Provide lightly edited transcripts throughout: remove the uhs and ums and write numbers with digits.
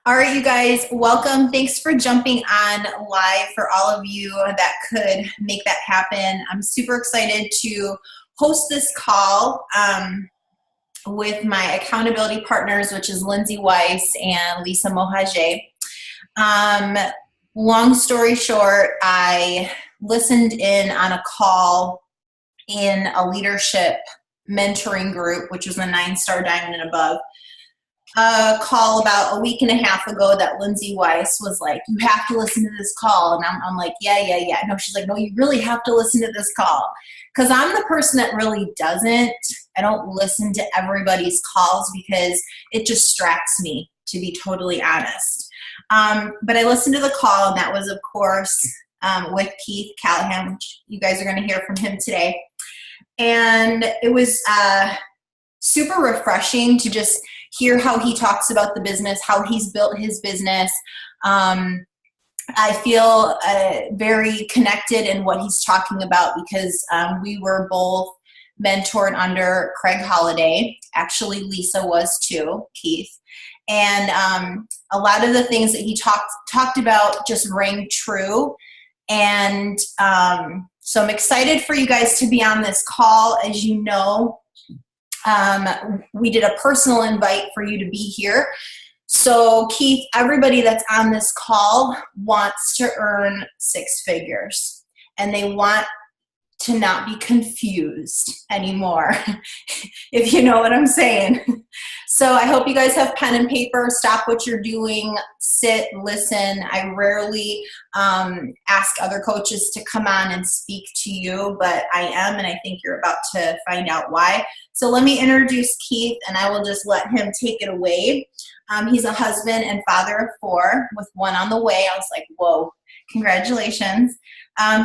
All right, you guys, welcome. Thanks for jumping on live for all of you that could make that happen. I'm super excited to host this call with my accountability partners, which is Lindsay Weiss and Lisa Mohajé. Um, Long story short, I listened in on a call in a leadership mentoring group, which was a 9-star diamond and above. A call about a week and a half ago that Lindsay Weiss was like, you have to listen to this call. And I'm like, yeah. No, she's like, no, you really have to listen to this call. Because I'm the person that really doesn't. I don't listen to everybody's calls because it distracts me, to be totally honest. But I listened to the call, and that was, of course, with Keith Callahan, which you guys are going to hear from him today. And it was super refreshing to just hear how he talks about the business, how he's built his business. I feel very connected in what he's talking about because we were both mentored under Craig Holliday. Actually, Lisa was too, Keith. And a lot of the things that he talked about just rang true. And so I'm excited for you guys to be on this call. As you know, we did a personal invite for you to be here. So Keith, everybody that's on this call wants to earn 6 figures, and they want to not be confused anymore, if you know what I'm saying. So I hope you guys have pen and paper. Stop what you're doing, sit, listen. I rarely ask other coaches to come on and speak to you, but I am, and I think you're about to find out why. So let me introduce Keith, and I will just let him take it away. He's a husband and father of 4 with 1 on the way. I was like, whoa, congratulations.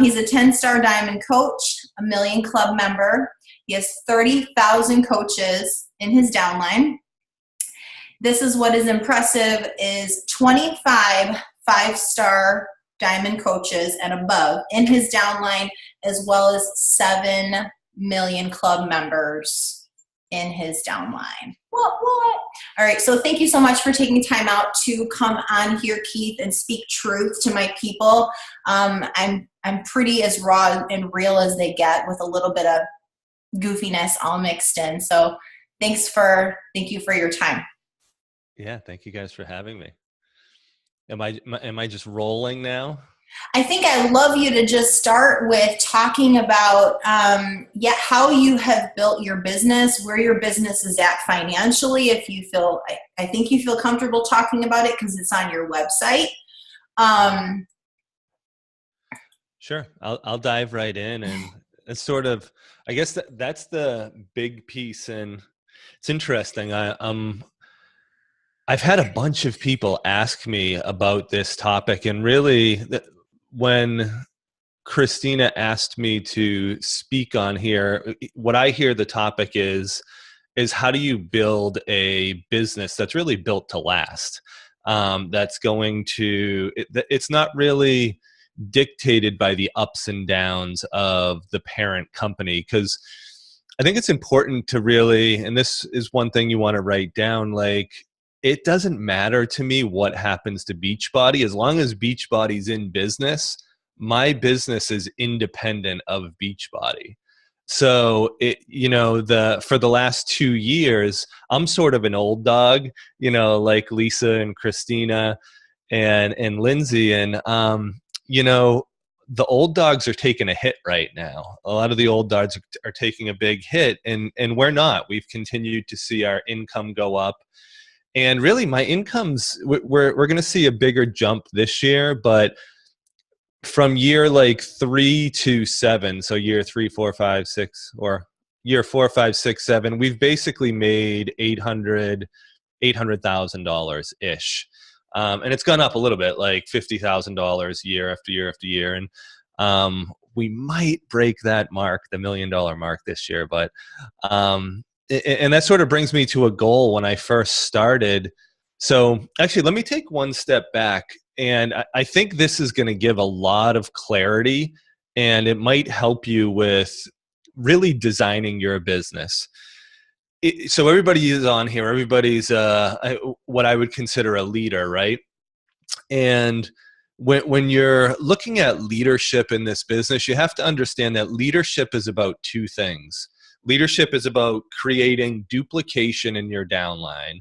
He's a 10-star diamond coach, a Million Club member. He has 30,000 coaches in his downline. This is what is impressive is 25 5-star diamond coaches and above in his downline, as well as 7 Million Club members in his downline. What? All right, so thank you so much for taking time out to come on here, Keith, and speak truth to my people. I'm pretty as raw and real as they get, with a little bit of goofiness all mixed in. So thank you for your time. Yeah, thank you guys for having me. Am I just rolling now? I think I'd love you to just start with talking about how you have built your business, where your business is at financially. If you feel, I think you feel comfortable talking about it because it's on your website. Sure, I'll dive right in, and it's sort of, I guess that's the big piece, and it's interesting. I've had a bunch of people ask me about this topic, and really, when Kristina asked me to speak on here, what I hear the topic is how do you build a business that's really built to last? That's going to, it's not really dictated by the ups and downs of the parent company, because I think it's important to really, and this is one thing you want to write down, like, it doesn't matter to me what happens to Beachbody. As long as Beachbody's in business, my business is independent of Beachbody. So for the last 2 years, I'm sort of an old dog, like Lisa and Kristina and Lindsay. And, the old dogs are taking a hit right now. A lot of the old dogs are taking a big hit, and we're not. We've continued to see our income go up. And really, my incomes, we're going to see a bigger jump this year, but from year like 3 to 7, so year 3, 4, 5, 6, or year 4, 5, 6, 7, we've basically made $800,000 ish, and it's gone up a little bit, like $50,000 year after year after year, and we might break that mark, the $1 million mark this year, but. And that sort of brings me to a goal when I first started. So actually, let me take one step back. And I think this is going to give a lot of clarity, and it might help you with really designing your business. So everybody is on here. Everybody's what I would consider a leader, right? And when you're looking at leadership in this business, you have to understand that leadership is about two things. Leadership is about creating duplication in your downline.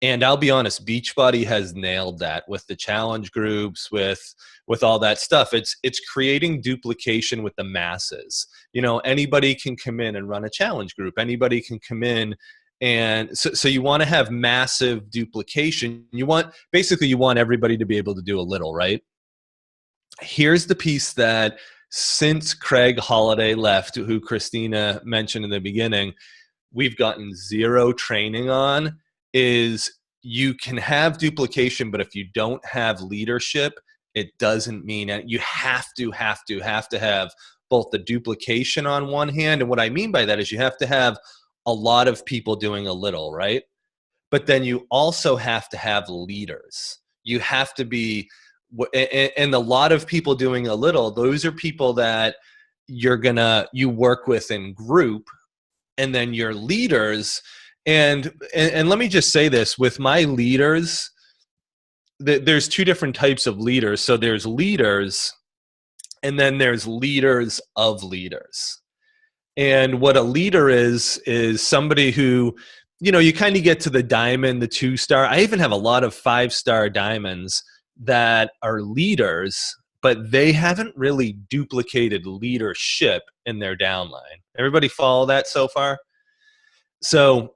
And I'll be honest, Beachbody has nailed that with the challenge groups, with all that stuff. It's creating duplication with the masses. You know, anybody can come in and run a challenge group. Anybody can come in, and so you want to have massive duplication. You want everybody to be able to do a little, right? Here's the piece that since Craig Holiday left, who Kristina mentioned in the beginning, we've gotten zero training on, is you can have duplication, but if you don't have leadership, it doesn't mean it. You have to have both the duplication on one hand. And what I mean by that is you have to have a lot of people doing a little, right? But then you also have to have leaders. You have to be, and a lot of people doing a little, those are people that you work with in group, and then your leaders. And let me just say this, with my leaders, there's two different types of leaders. So there's leaders, and then there's leaders of leaders. And what a leader is somebody who, you know, you kind of get to the diamond, the 2-star. I even have a lot of 5-star diamonds that are leaders, but they haven't really duplicated leadership in their downline. Everybody follow that so far? So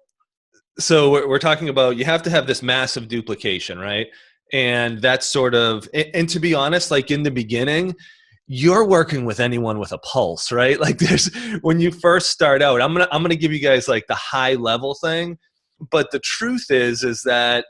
we're talking about, you have to have this massive duplication, right? And that's sort of, and to be honest, like in the beginning, you're working with anyone with a pulse, right? Like when you first start out, I'm gonna give you guys like the high level thing, but the truth is that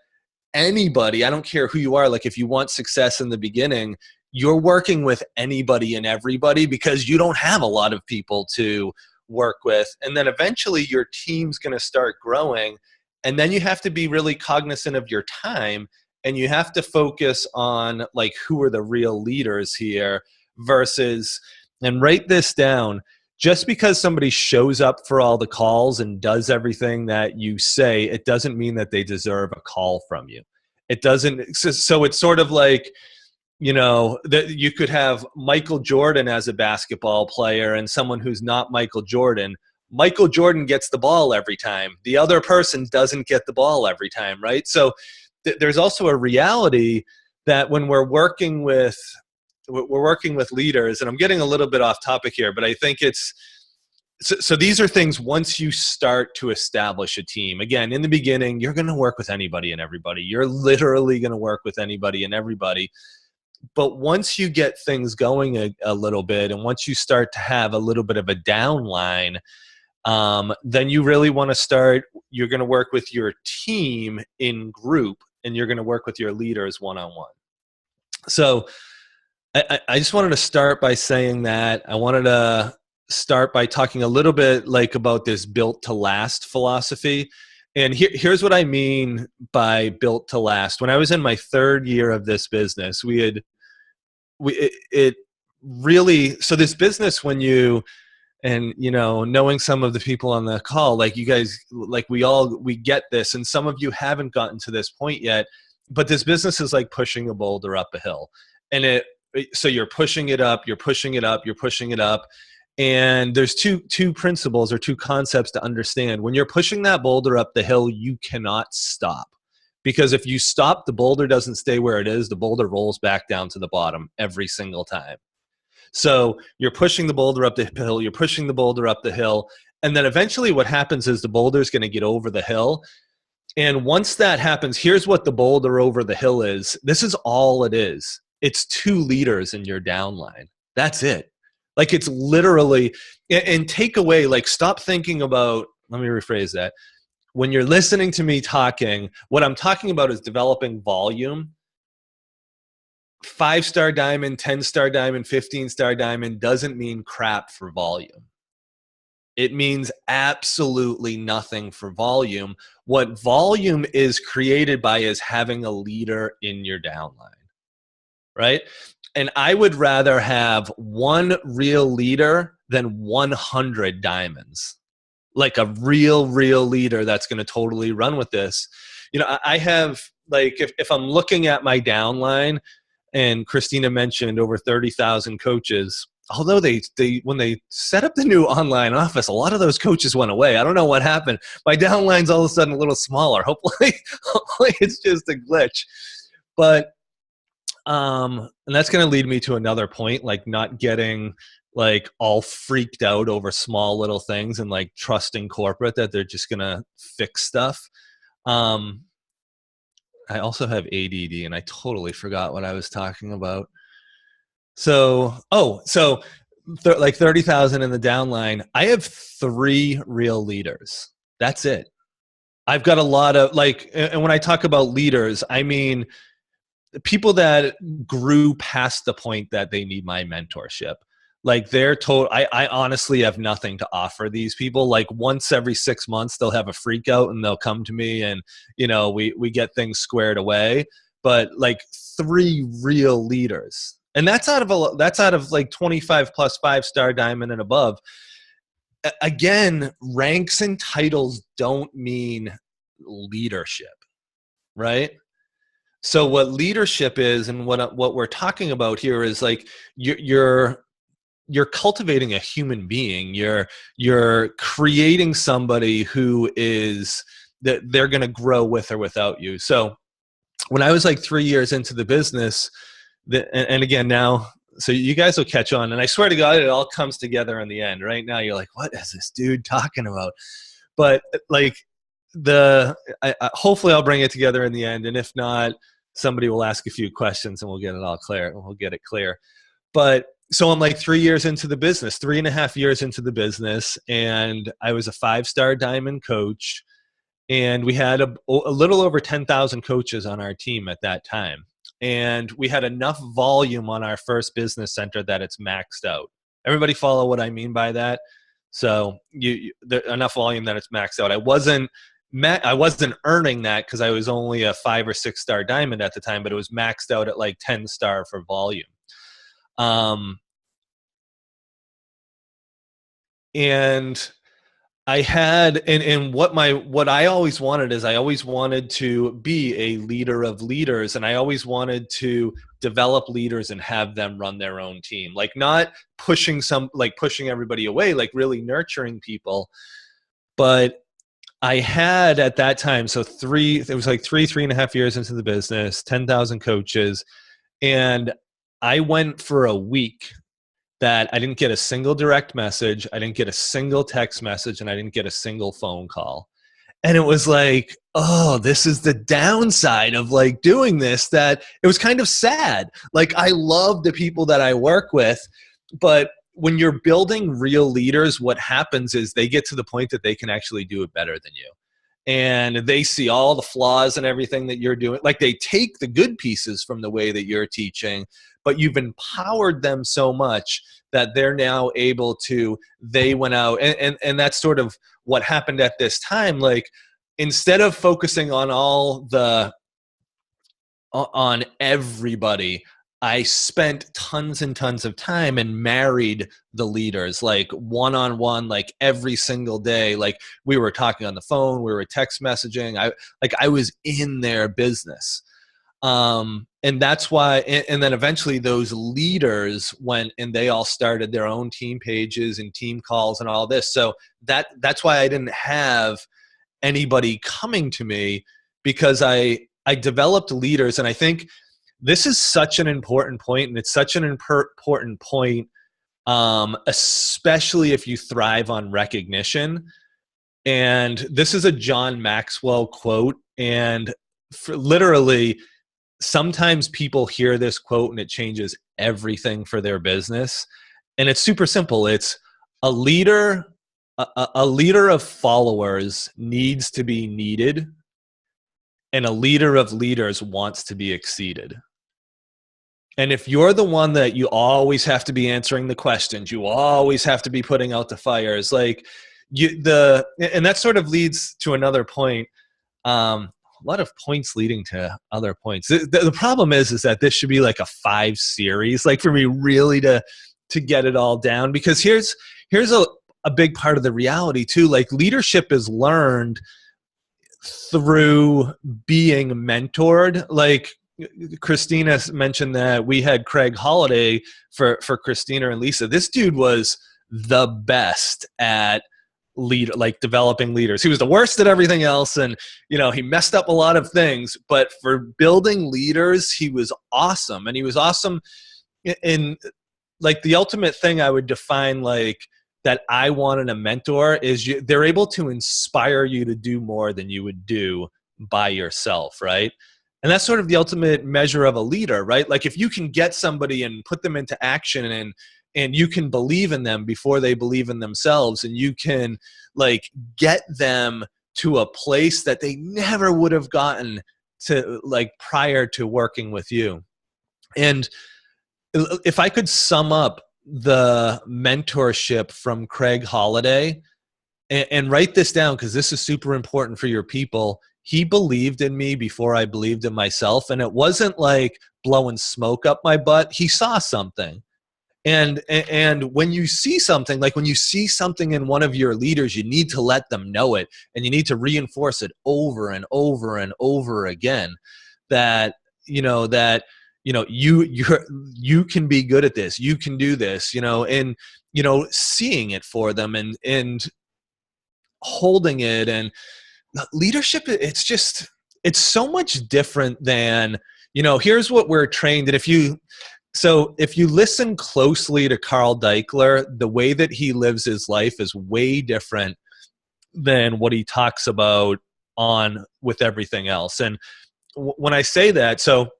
anybody, I don't care who you are, like if you want success in the beginning, you're working with anybody and everybody because you don't have a lot of people to work with. And then eventually your team's going to start growing. And then you have to be really cognizant of your time, and you have to focus on like, who are the real leaders here versus, and write this down, just because somebody shows up for all the calls and does everything that you say, it doesn't mean that they deserve a call from you. It doesn't. So it's sort of like, you know, that you could have Michael Jordan as a basketball player and someone who's not Michael Jordan. Michael Jordan gets the ball every time. The other person doesn't get the ball every time, right? So there's also a reality that when we're working with leaders, and I'm getting a little bit off topic here, but I think it's, so these are things once you start to establish a team. Again, in the beginning, you're going to work with anybody and everybody. You're literally going to work with anybody and everybody. But once you get things going a little bit, and once you start to have a little bit of a downline, then you really want to start, you're going to work with your team in group, and you're going to work with your leaders one-on-one. So I just wanted to start by saying that. I wanted to start by talking a little bit like about this built to last philosophy. And here's what I mean by built to last. When I was in my 3rd year of this business, it really, so this business, when you, and you know, knowing some of the people on the call, like you guys, like we get this, and some of you haven't gotten to this point yet, but this business is like pushing a boulder up a hill. And so you're pushing it up, you're pushing it up, you're pushing it up. And there's two principles or two concepts to understand. When you're pushing that boulder up the hill, you cannot stop. Because if you stop, the boulder doesn't stay where it is. The boulder rolls back down to the bottom every single time. So you're pushing the boulder up the hill, you're pushing the boulder up the hill. And then eventually what happens is the boulder is going to get over the hill. And once that happens, here's what the boulder over the hill is. This is all it is. It's 2 leaders in your downline. That's it. Like, it's literally, and take away, like, stop thinking about, let me rephrase that. When you're listening to me talking, what I'm talking about is developing volume. 5-star diamond, 10-star diamond, 15-star diamond doesn't mean crap for volume. It means absolutely nothing for volume. What volume is created by is having a leader in your downline, right? And I would rather have 1 real leader than 100 diamonds. like a real leader that's going to totally run with this. You know, I have, like, if I'm looking at my downline, and Kristina mentioned over 30,000 coaches, although they when they set up the new online office, a lot of those coaches went away. I don't know what happened. My downline's all of a sudden a little smaller. Hopefully it's just a glitch. But and that's going to lead me to another point, like not getting like all freaked out over small little things and like trusting corporate that they're just going to fix stuff. I also have ADD and I totally forgot what I was talking about. So, like 30,000 in the downline. I have 3 real leaders. That's it. I've got a lot of, like, and when I talk about leaders, I mean people that grew past the point that they need my mentorship. Like they're told, I honestly have nothing to offer these people. Like once every 6 months, they'll have a freak out and they'll come to me and, you know, we get things squared away. But like 3 real leaders. And that's out of like 25 plus 5-star diamond and above. Again, ranks and titles don't mean leadership, right? So what leadership is, and what we're talking about here is like you're cultivating a human being. You're creating somebody who is that they're going to grow with or without you. So when I was like 3 years into the business, and again now, so you guys will catch on, and I swear to God, it all comes together in the end. Right now, you're like, what is this dude talking about? But like hopefully I'll bring it together in the end, and if not, somebody will ask a few questions and we'll get it all clear. We'll get it clear. But so I'm like 3 years into the business, 3.5 years into the business, and I was a 5-star diamond coach, and we had a little over 10,000 coaches on our team at that time. And we had enough volume on our first business center that it's maxed out. Everybody follow what I mean by that? So enough volume that it's maxed out. I wasn't earning that because I was only a 5 or 6-star diamond at the time, but it was maxed out at like 10-star for volume. And I had, and what I always wanted is I always wanted to be a leader of leaders, and I always wanted to develop leaders and have them run their own team, like not pushing everybody away, like really nurturing people. But I had at that time, so it was like 3.5 years into the business, 10,000 coaches, and I went for a week that I didn't get a single direct message, I didn't get a single text message, and I didn't get a single phone call. And it was like, oh, this is the downside of like doing this, that it was kind of sad. Like I love the people that I work with, but when you're building real leaders, what happens is they get to the point that they can actually do it better than you. And they see all the flaws and everything that you're doing. Like they take the good pieces from the way that you're teaching, but you've empowered them so much that they're now able to, they went out and that's sort of what happened at this time. Like instead of focusing on on everybody, I spent tons and tons of time and married the leaders, like one-on-one, like every single day. Like we were talking on the phone, we were text messaging. I was in their business. And that's why, and then eventually those leaders went and they all started their own team pages and team calls and all this. So that's why I didn't have anybody coming to me, because I developed leaders. And I think this is such an important point, and it's such an important point, especially if you thrive on recognition. And this is a John Maxwell quote, and literally sometimes people hear this quote and it changes everything for their business. And it's super simple. It's a leader of followers needs to be needed, and a leader of leaders wants to be exceeded. And if you're the one that you always have to be answering the questions, you always have to be putting out the fires, like and that sort of leads to another point. A lot of points leading to other points. The problem is that this should be like a 5 series, like for me really to get it all down, because here's a big part of the reality too. Like leadership is learned through being mentored. Like Kristina mentioned that we had Craig Holiday for Kristina and Lisa. This dude was the best at like developing leaders. He was the worst at everything else, and he messed up a lot of things, but for building leaders he was awesome. And he was awesome in like the ultimate thing I would define like that I want in a mentor is they're able to inspire you to do more than you would do by yourself, right? And that's sort of the ultimate measure of a leader, right? Like if you can get somebody and put them into action, and you can believe in them before they believe in themselves, and you can like get them to a place that they never would have gotten to like prior to working with you. And if I could sum up the mentorship from Craig Holiday, and write this down because this is super important for your people. He believed in me before I believed in myself. And it wasn't like blowing smoke up my butt. He saw something. And when you see something, like when you see something in one of your leaders, you need to let them know it, and you need to reinforce it over and over and over again that you can be good at this, you can do this, and seeing it for them and holding it. And leadership, it's so much different than, here's what we're trained. And if you listen closely to Carl Deichler, the way that he lives his life is way different than what he talks about on with everything else. And when I say that, so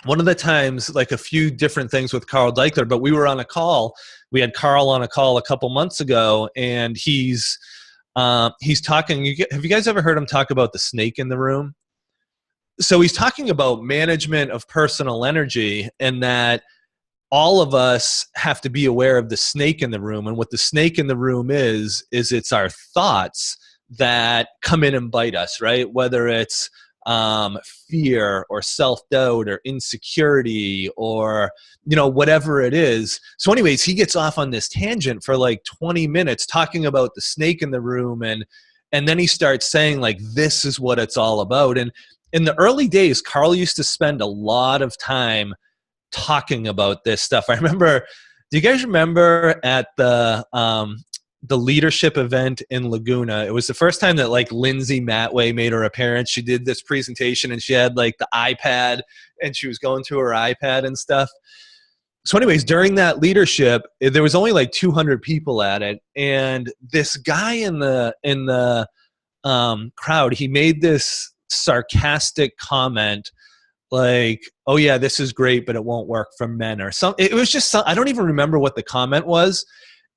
one of the times, like a few different things with Carl Deichler, but we were on a call. We had Carl on a call a couple months ago, and he's talking. Have you guys ever heard him talk about the snake in the room? So he's talking about management of personal energy, and that all of us have to be aware of the snake in the room. And what the snake in the room is it's our thoughts that come in and bite us, right? Whether it's fear or self-doubt or insecurity or whatever it is. So anyways, he gets off on this tangent for like 20 minutes talking about the snake in the room, and then he starts saying like, this is what it's all about. And in the early days, Carl used to spend a lot of time talking about this stuff. I remember, do you guys remember at the leadership event in Laguna? It was the first time that like Lindsay Matway made her appearance. She did this presentation, and she had like the iPad, and she was going through her iPad and stuff. So anyways, during that leadership, there was only like 200 people at it. And this guy in the crowd, he made this sarcastic comment like, oh yeah, this is great, but it won't work for men, or something. It was just I don't even remember what the comment was.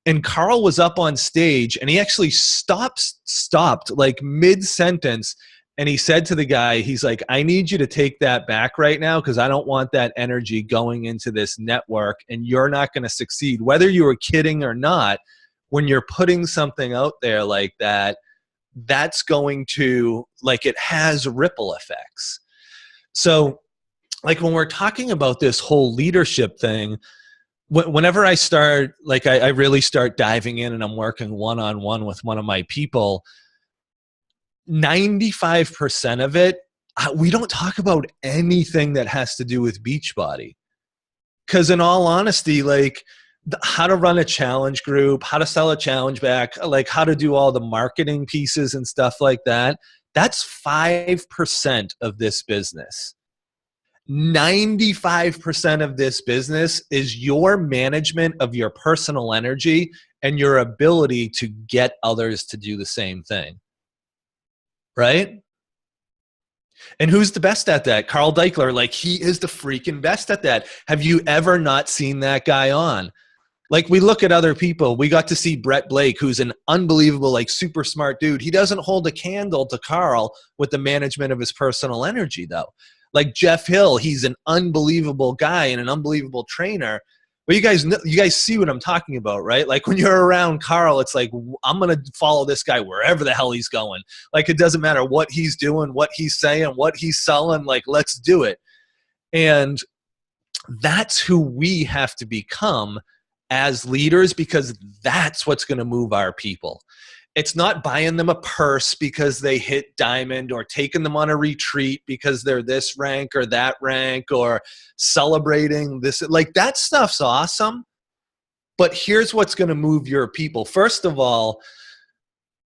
And Carl was up on stage, and he actually stopped like mid-sentence, and he said to the guy, he's like, I need you to take that back right now, because I don't want that energy going into this network, and you're not going to succeed. Whether you were kidding or not, when you're putting something out there like that, that's going to, like, it has ripple effects. So like when we're talking about this whole leadership thing, whenever I start, like I really start diving in and I'm working one-on-one with one of my people, 95% of it, we don't talk about anything that has to do with Beachbody. Because in all honesty, like how to run a challenge group, how to sell a challenge back, like how to do all the marketing pieces and stuff like that, that's 5% of this business. 95% of this business is your management of your personal energy and your ability to get others to do the same thing. Right? And who's the best at that? Carl Deichler. Like, he is the freaking best at that. Have you ever not seen that guy on? Like, we look at other people. We got to see Brett Blake, who's an unbelievable, like, super smart dude. He doesn't hold a candle to Carl with the management of his personal energy, though. Like Jeff Hill, he's an unbelievable guy and an unbelievable trainer. But you guys see what I'm talking about, right? Like when you're around Carl, it's like, I'm going to follow this guy wherever the hell he's going. Like, it doesn't matter what he's doing, what he's saying, what he's selling. Like, let's do it. And that's who we have to become as leaders, because that's what's going to move our people. It's not buying them a purse because they hit diamond, or taking them on a retreat because they're this rank or that rank, or celebrating this. Like, that stuff's awesome. But here's what's going to move your people. First of all,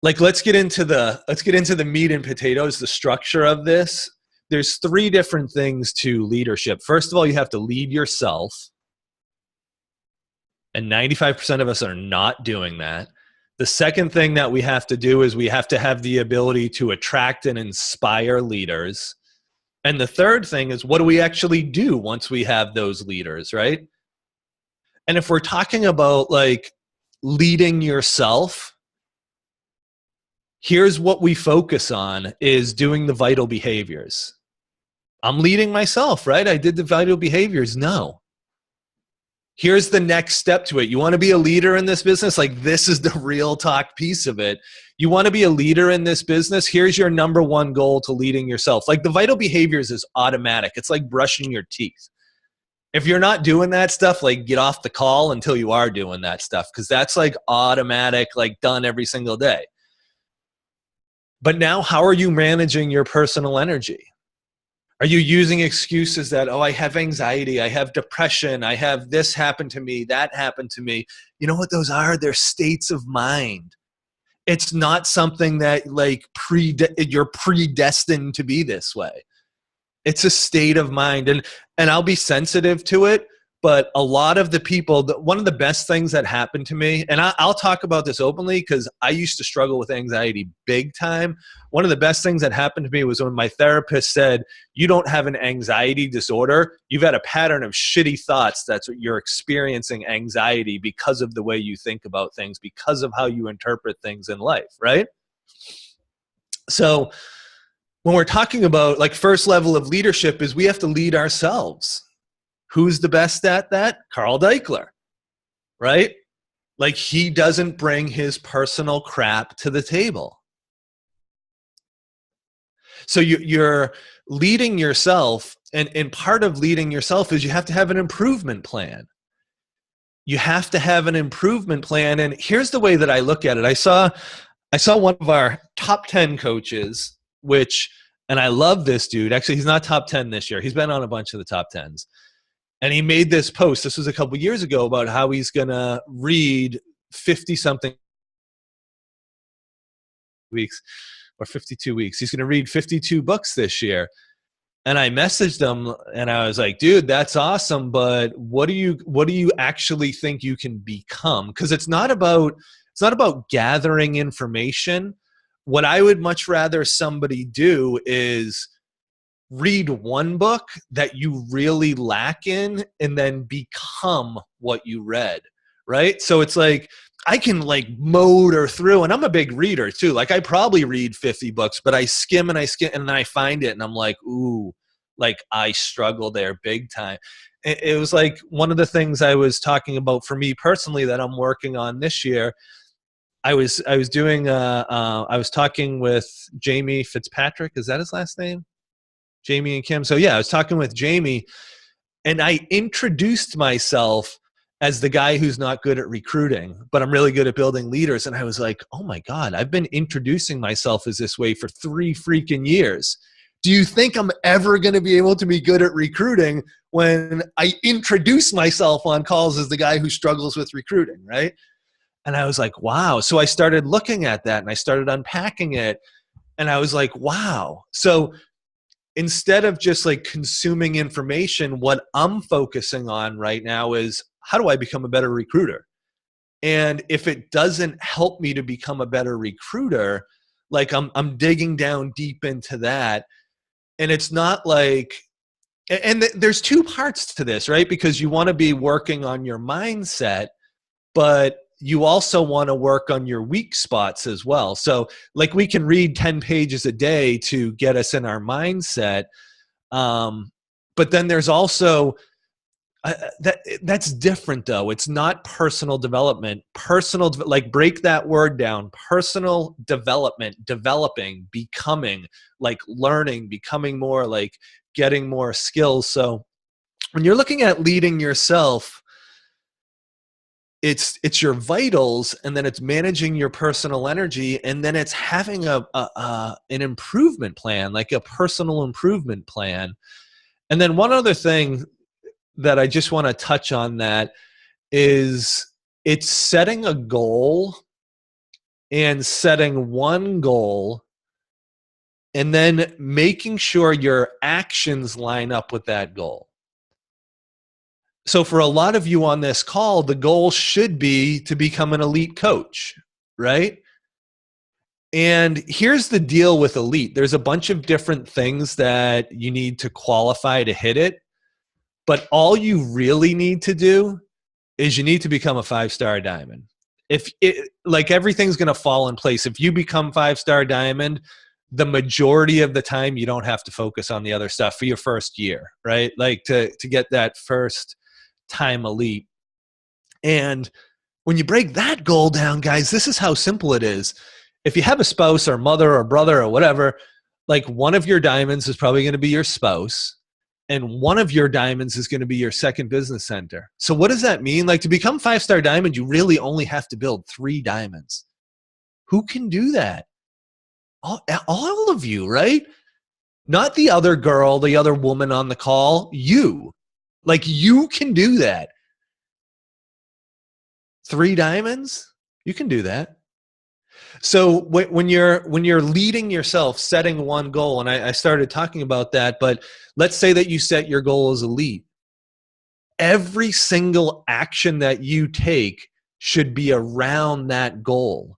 like, let's get into the meat and potatoes, the structure of this. There's 3 different things to leadership. First of all, you have to lead yourself. And 95% of us are not doing that. The second thing that we have to do is we have to have the ability to attract and inspire leaders. And the third thing is, what do we actually do once we have those leaders, right? And if we're talking about like leading yourself, here's what we focus on is doing the vital behaviors. I'm leading myself, right? I did the vital behaviors. No. Here's the next step to it. You want to be a leader in this business? Like, this is the real talk piece of it. You want to be a leader in this business? Here's your number 1 goal to leading yourself. Like, the vital behaviors is automatic. It's like brushing your teeth. If you're not doing that stuff, like, get off the call until you are doing that stuff, because that's like automatic, like done every single day. But now, how are you managing your personal energy? Are you using excuses that, oh, I have anxiety, I have depression, I have this happen to me, that happened to me? You know what those are? They're states of mind. It's not something that like you're predestined to be this way. It's a state of mind. And I'll be sensitive to it. But a lot of the people, one of the best things that happened to me, and I'll talk about this openly because I used to struggle with anxiety big time. One of the best things that happened to me was when my therapist said, you don't have an anxiety disorder. You've had a pattern of shitty thoughts. That's what you're experiencing, anxiety, because of the way you think about things, because of how you interpret things in life, right? So when we're talking about like first level of leadership is we have to lead ourselves. Who's the best at that? Carl Deichler, right? Like, he doesn't bring his personal crap to the table. So you're leading yourself, and part of leading yourself is you have to have an improvement plan. You have to have an improvement plan. And here's the way that I look at it. I saw one of our top 10 coaches, and I love this dude. Actually, he's not top 10 this year. He's been on a bunch of the top 10s. And he made this post, this was a couple years ago, about how he's going to read 50-something weeks or 52 weeks. He's going to read 52 books this year. And I messaged him and I was like, dude, that's awesome. But what do you actually think you can become? Because it's not about gathering information. What I would much rather somebody do is read one book that you really lack in and then become what you read, right? So it's like, I can like motor through, and I'm a big reader too. Like, I probably read 50 books, but I skim and then I find it and I'm like, ooh, like I struggle there big time. It was like one of the things I was talking about for me personally that I'm working on this year. I was talking with Jamie Fitzpatrick. Is that his last name? Jamie and Kim. So yeah, I was talking with Jamie and I introduced myself as the guy who's not good at recruiting, but I'm really good at building leaders. And I was like, oh my God, I've been introducing myself as this way for 3 freaking years. Do you think I'm ever going to be able to be good at recruiting when I introduce myself on calls as the guy who struggles with recruiting, right? And I was like, wow. So I started looking at that and I started unpacking it. And I was like, wow. So instead of just like consuming information, what I'm focusing on right now is, how do I become a better recruiter? And if it doesn't help me to become a better recruiter, like I'm digging down deep into that. And it's not like, and there's 2 parts to this, right? Because you want to be working on your mindset, but you also want to work on your weak spots as well. So like, we can read 10 pages a day to get us in our mindset. But then there's also, that's different though. It's not personal development. Like, break that word down. Personal development, developing, becoming, like learning, becoming more, like getting more skills. So when you're looking at leading yourself, it's your vitals, and then it's managing your personal energy, and then it's having an improvement plan, like a personal improvement plan. And then one other thing that I just want to touch on that is it's setting a goal and setting one goal and then making sure your actions line up with that goal. So for a lot of you on this call, the goal should be to become an elite coach, right? And here's the deal with elite. There's a bunch of different things that you need to qualify to hit it. But all you really need to do is you need to become a 5-star diamond. If it, like everything's going to fall in place. If you become 5-star diamond, the majority of the time you don't have to focus on the other stuff for your first year, right? Like to get that first time elite. And when you break that goal down, guys, this is how simple it is. If you have a spouse or mother or brother or whatever, like one of your diamonds is probably going to be your spouse, and one of your diamonds is going to be your second business center. So what does that mean? Like to become 5-star diamond, you really only have to build 3 diamonds. Who can do that? All of you, right? Not the other girl, the other woman on the call, you. Like you can do that. 3 diamonds, you can do that. So when you're leading yourself, setting one goal, and I started talking about that, but let's say that you set your goal as elite. Every single action that you take should be around that goal.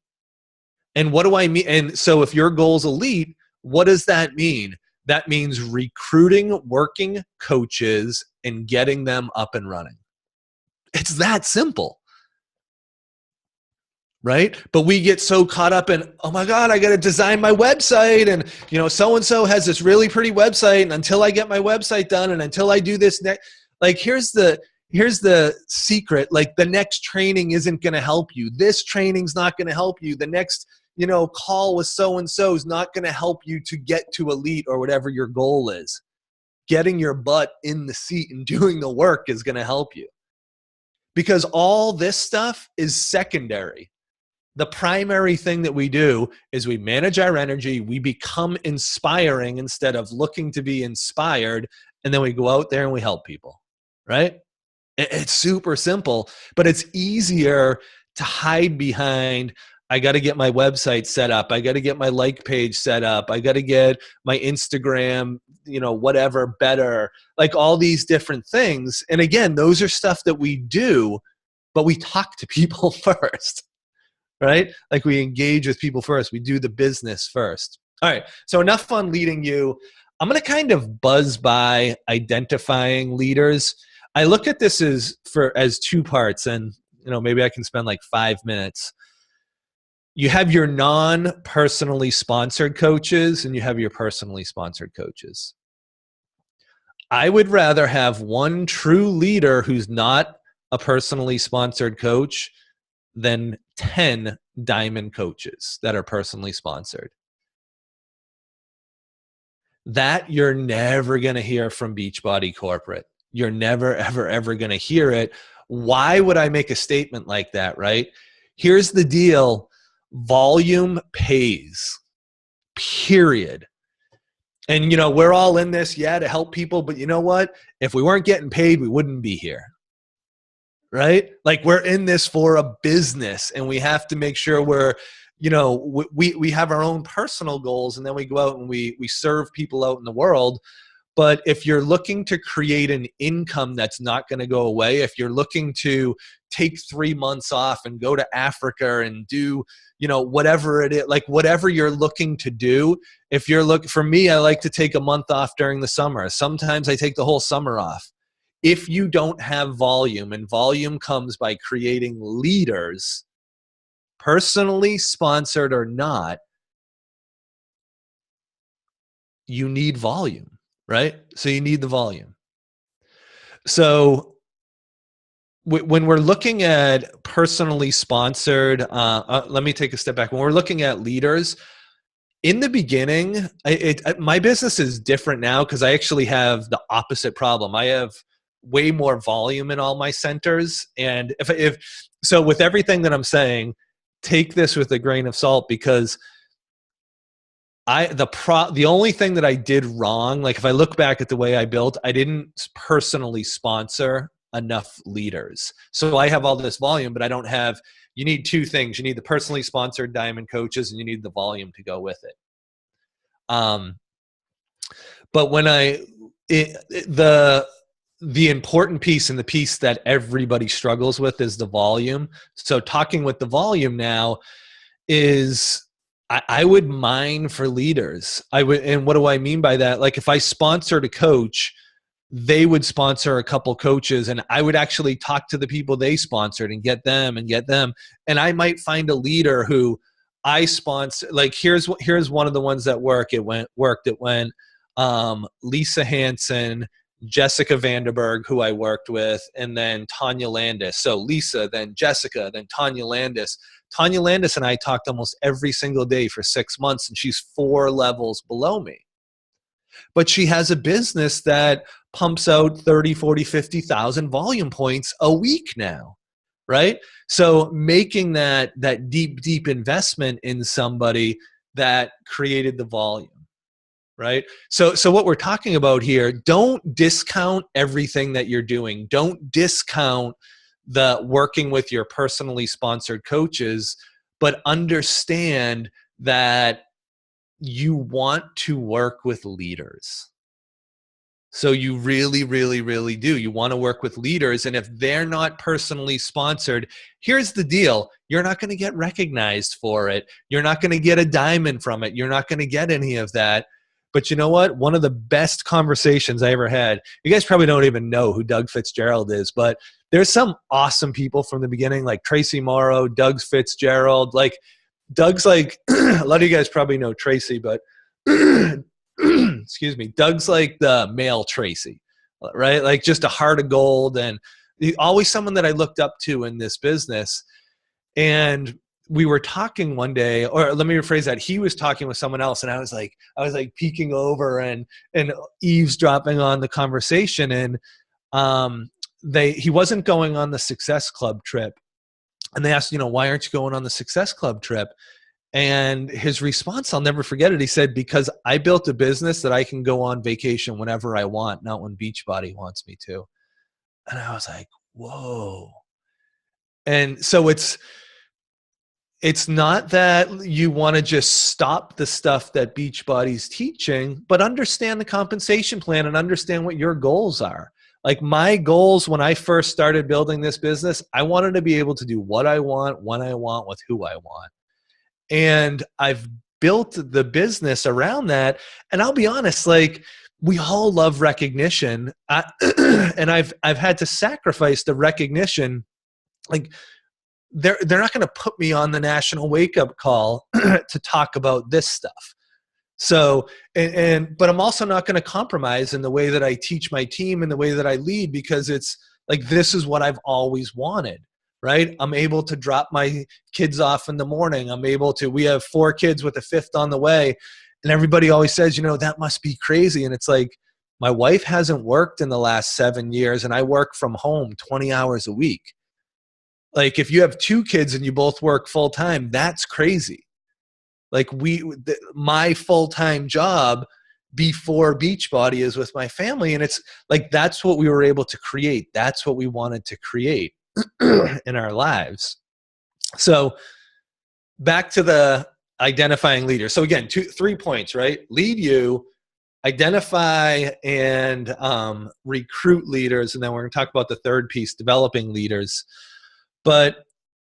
And what do I mean? And so if your goal is elite, what does that mean? That means recruiting working coaches and getting them up and running. It's that simple. Right? But we get so caught up in, oh my God, I got to design my website. And, you know, so-and-so has this really pretty website. And until I get my website done and until I do this next, like, here's the secret. Like the next training isn't going to help you. This training's not going to help you. The next, you know, call with so-and-so is not going to help you to get to elite or whatever your goal is. Getting your butt in the seat and doing the work is going to help you. Because all this stuff is secondary. The primary thing that we do is we manage our energy, we become inspiring instead of looking to be inspired, and then we go out there and we help people, right? It's super simple, but it's easier to hide behind, I got to get my website set up, I got to get my like page set up, I got to get my Instagram, you know, whatever better, like all these different things. And again, those are stuff that we do, but we talk to people first. Right? Like we engage with people first. We do the business first. All right. So enough on leading you. I'm going to kind of buzz by identifying leaders. I look at this as 2 parts, and you know, maybe I can spend like 5 minutes. You have your non-personally sponsored coaches and you have your personally sponsored coaches. I would rather have one true leader who's not a personally sponsored coach than 10 diamond coaches that are personally sponsored. That you're never going to hear from Beachbody Corporate. You're never, ever, ever going to hear it. Why would I make a statement like that, right? Here's the deal. Volume pays, period. And, you know, we're all in this, to help people. But you know what? If we weren't getting paid, we wouldn't be here. Right? Like we're in this for a business, and we have to make sure we're, you know, we have our own personal goals, and then we go out and we serve people out in the world. But if you're looking to create an income that's not going to go away, if you're looking to take 3 months off and go to Africa and do, you know, whatever it is, like whatever you're looking to do, if you're for me, I like to take a month off during the summer. Sometimes I take the whole summer off. If you don't have volume, and volume comes by creating leaders, personally sponsored or not, you need volume, right? So you need the volume. So when we're looking at personally sponsored, let me take a step back. When we're looking at leaders, in the beginning, my business is different now because I actually have the opposite problem. I have way more volume in all my centers. And if so, with everything that I'm saying, take this with a grain of salt, because the only thing that I did wrong, like if I look back at the way I built, I didn't personally sponsor enough leaders. So I have all this volume, but I don't have, you need two things. You need the personally sponsored diamond coaches, and you need the volume to go with it. But when the important piece, and the piece that everybody struggles with, is the volume. So talking with the volume now is, I would mine for leaders. And what do I mean by that? Like if I sponsored a coach, they would sponsor a couple coaches, and I would actually talk to the people they sponsored and get them. And I might find a leader who I sponsor. Like here's one of the ones that worked. It went Lisa Hansen, Jessica Vanderberg, who I worked with, and then Tanya Landis. So Lisa, then Jessica, then Tanya Landis. Tanya Landis and I talked almost every single day for 6 months, and she's 4 levels below me. But she has a business that pumps out 30, 40, 50,000 volume points a week now, right? So making that deep investment in somebody that created the volume. Right? So what we're talking about here, don't discount everything that you're doing. Don't discount the working with your personally sponsored coaches, but understand that you want to work with leaders. So you really, really, really do. You want to work with leaders. And if they're not personally sponsored, here's the deal. You're not going to get recognized for it. You're not going to get a diamond from it. You're not going to get any of that. But you know what? One of the best conversations I ever had, you guys probably don't even know who Doug Fitzgerald is, but there's some awesome people from the beginning, like Tracy Morrow, Doug Fitzgerald. Like Doug's like, a lot of you guys probably know Tracy, but excuse me, Doug's like the male Tracy, right? Like just a heart of gold, and always someone that I looked up to in this business. And we were talking one day, or let me rephrase that. He was talking with someone else, and I was like peeking over and eavesdropping on the conversation. And he wasn't going on the Success Club trip, and they asked, why aren't you going on the Success Club trip? And his response, I'll never forget it. He said, because I built a business that I can go on vacation whenever I want, not when Beachbody wants me to. And I was like, whoa. And so it's not that you want to just stop the stuff that Beachbody's teaching, but understand the compensation plan and understand what your goals are. Like my goals when I first started building this business, I wanted to be able to do what I want, when I want, with who I want. And I've built the business around that. And I'll be honest, like we all love recognition. And I've had to sacrifice the recognition. Like they're not going to put me on the national wake up call to talk about this stuff. So, but I'm also not going to compromise in the way that I teach my team and the way that I lead, because it's like, this is what I've always wanted, right? I'm able to drop my kids off in the morning. We have 4 kids with a 5th on the way. And everybody always says, that must be crazy. And it's like, my wife hasn't worked in the last 7 years, and I work from home 20 hours a week. Like if you have 2 kids and you both work full time, that's crazy. Like my full-time job before Beachbody is with my family. And it's like, that's what we were able to create. That's what we wanted to create in our lives. So back to the identifying leaders. So again, 3 points, right? Lead you, identify and recruit leaders. And then we're going to talk about the third piece, developing leaders. But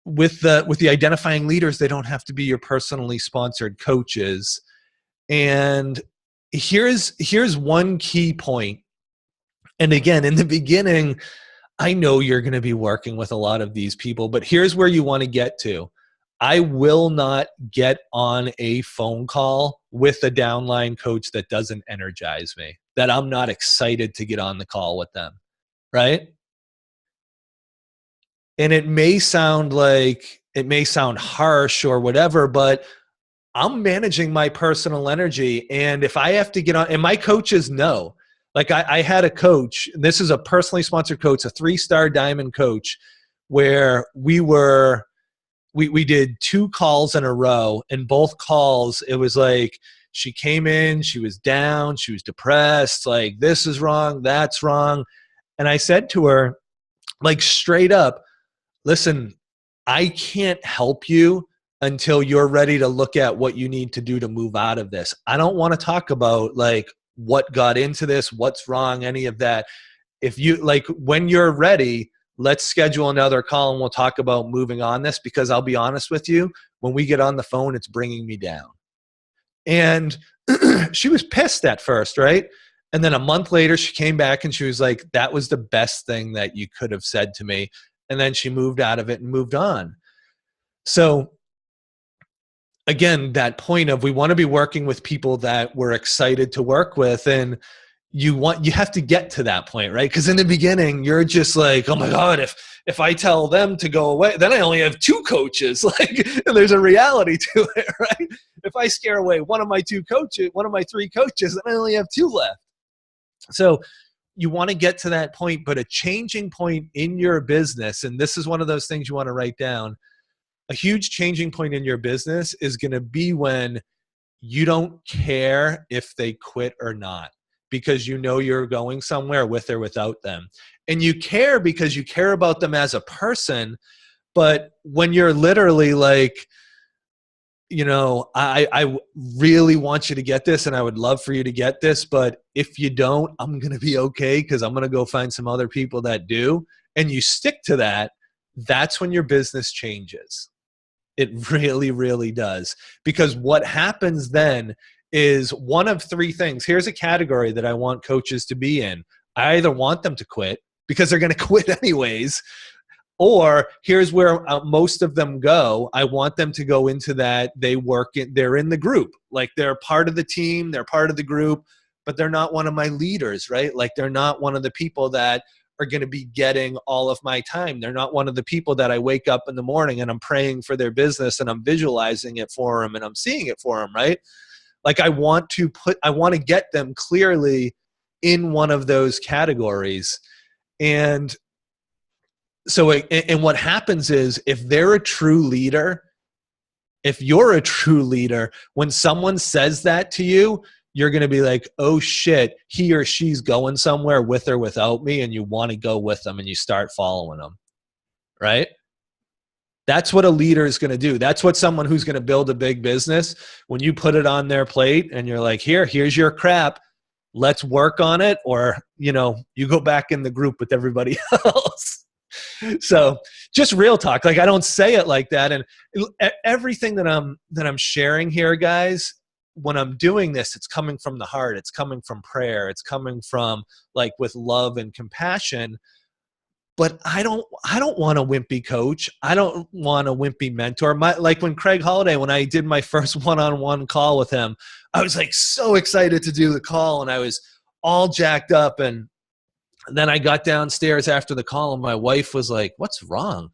with the identifying leaders, they don't have to be your personally sponsored coaches. And here's one key point. And again, in the beginning, I know you're going to be working with a lot of these people, but here's where you want to get to. I will not get on a phone call with a downline coach that doesn't energize me, that I'm not excited to get on the call with them, right? And it may sound harsh or whatever, but I'm managing my personal energy. And if I have to get on, and my coaches know, Like I had a coach, and this is a personally sponsored coach, a 3-star diamond coach, where we did 2 calls in a row, and both calls, it was like she came in, she was down, she was depressed, like this is wrong, that's wrong. And I said to her, like straight up, listen, I can't help you until you're ready to look at what you need to do to move out of this. I don't want to talk about like what got into this, what's wrong, any of that. If you like, when you're ready, let's schedule another call and we'll talk about moving on this, because I'll be honest with you, when we get on the phone, it's bringing me down. And she was pissed at first, right? And then a month later, she came back and she was like, that was the best thing that you could have said to me. And then she moved out of it and moved on. So again, that point of, we want to be working with people that we're excited to work with. And you have to get to that point, right? Because in the beginning, you're just like, oh my God, if I tell them to go away, then I only have 2 coaches. Like, and there's a reality to it, right? If I scare away one of my 3 coaches, then I only have 2 left. So you want to get to that point, but a changing point in your business, and this is one of those things you want to write down, a huge changing point in your business is going to be when you don't care if they quit or not, because you know you're going somewhere with or without them. And you care because you care about them as a person. But when you're literally like, you know, I really want you to get this and I would love for you to get this, but if you don't, I'm going to be okay because I'm going to go find some other people that do. And you stick to that, that's when your business changes. It really, really does. Because what happens then is one of 3 things. Here's a category that I want coaches to be in. I either want them to quit because they're going to quit anyways, or here's where most of them go. I want them to go into that they're in the group. Like they're part of the team, they're part of the group, but they're not one of my leaders, right? Like they're not one of the people that are going to be getting all of my time. They're not one of the people that I wake up in the morning and I'm praying for their business and I'm visualizing it for them and I'm seeing it for them, right? Like I want to get them clearly in one of those categories. And so, and what happens is if they're a true leader, if you're a true leader, when someone says that to you, you're going to be like, oh shit, he or she's going somewhere with or without me, and you want to go with them and you start following them, right? That's what a leader is going to do. That's what someone who's going to build a big business, when you put it on their plate and you're like, here's your crap, let's work on it. Or, you know, you go back in the group with everybody else. So just real talk. Like I don't say it like that. And everything that I'm sharing here, guys, when I'm doing this, it's coming from the heart. It's coming from prayer. It's coming from like with love and compassion. But I don't want a wimpy coach. I don't want a wimpy mentor. Like when Craig Holiday, when I did my first one-on-one call with him, I was like so excited to do the call and I was all jacked up. And then I got downstairs after the call and my wife was like, what's wrong?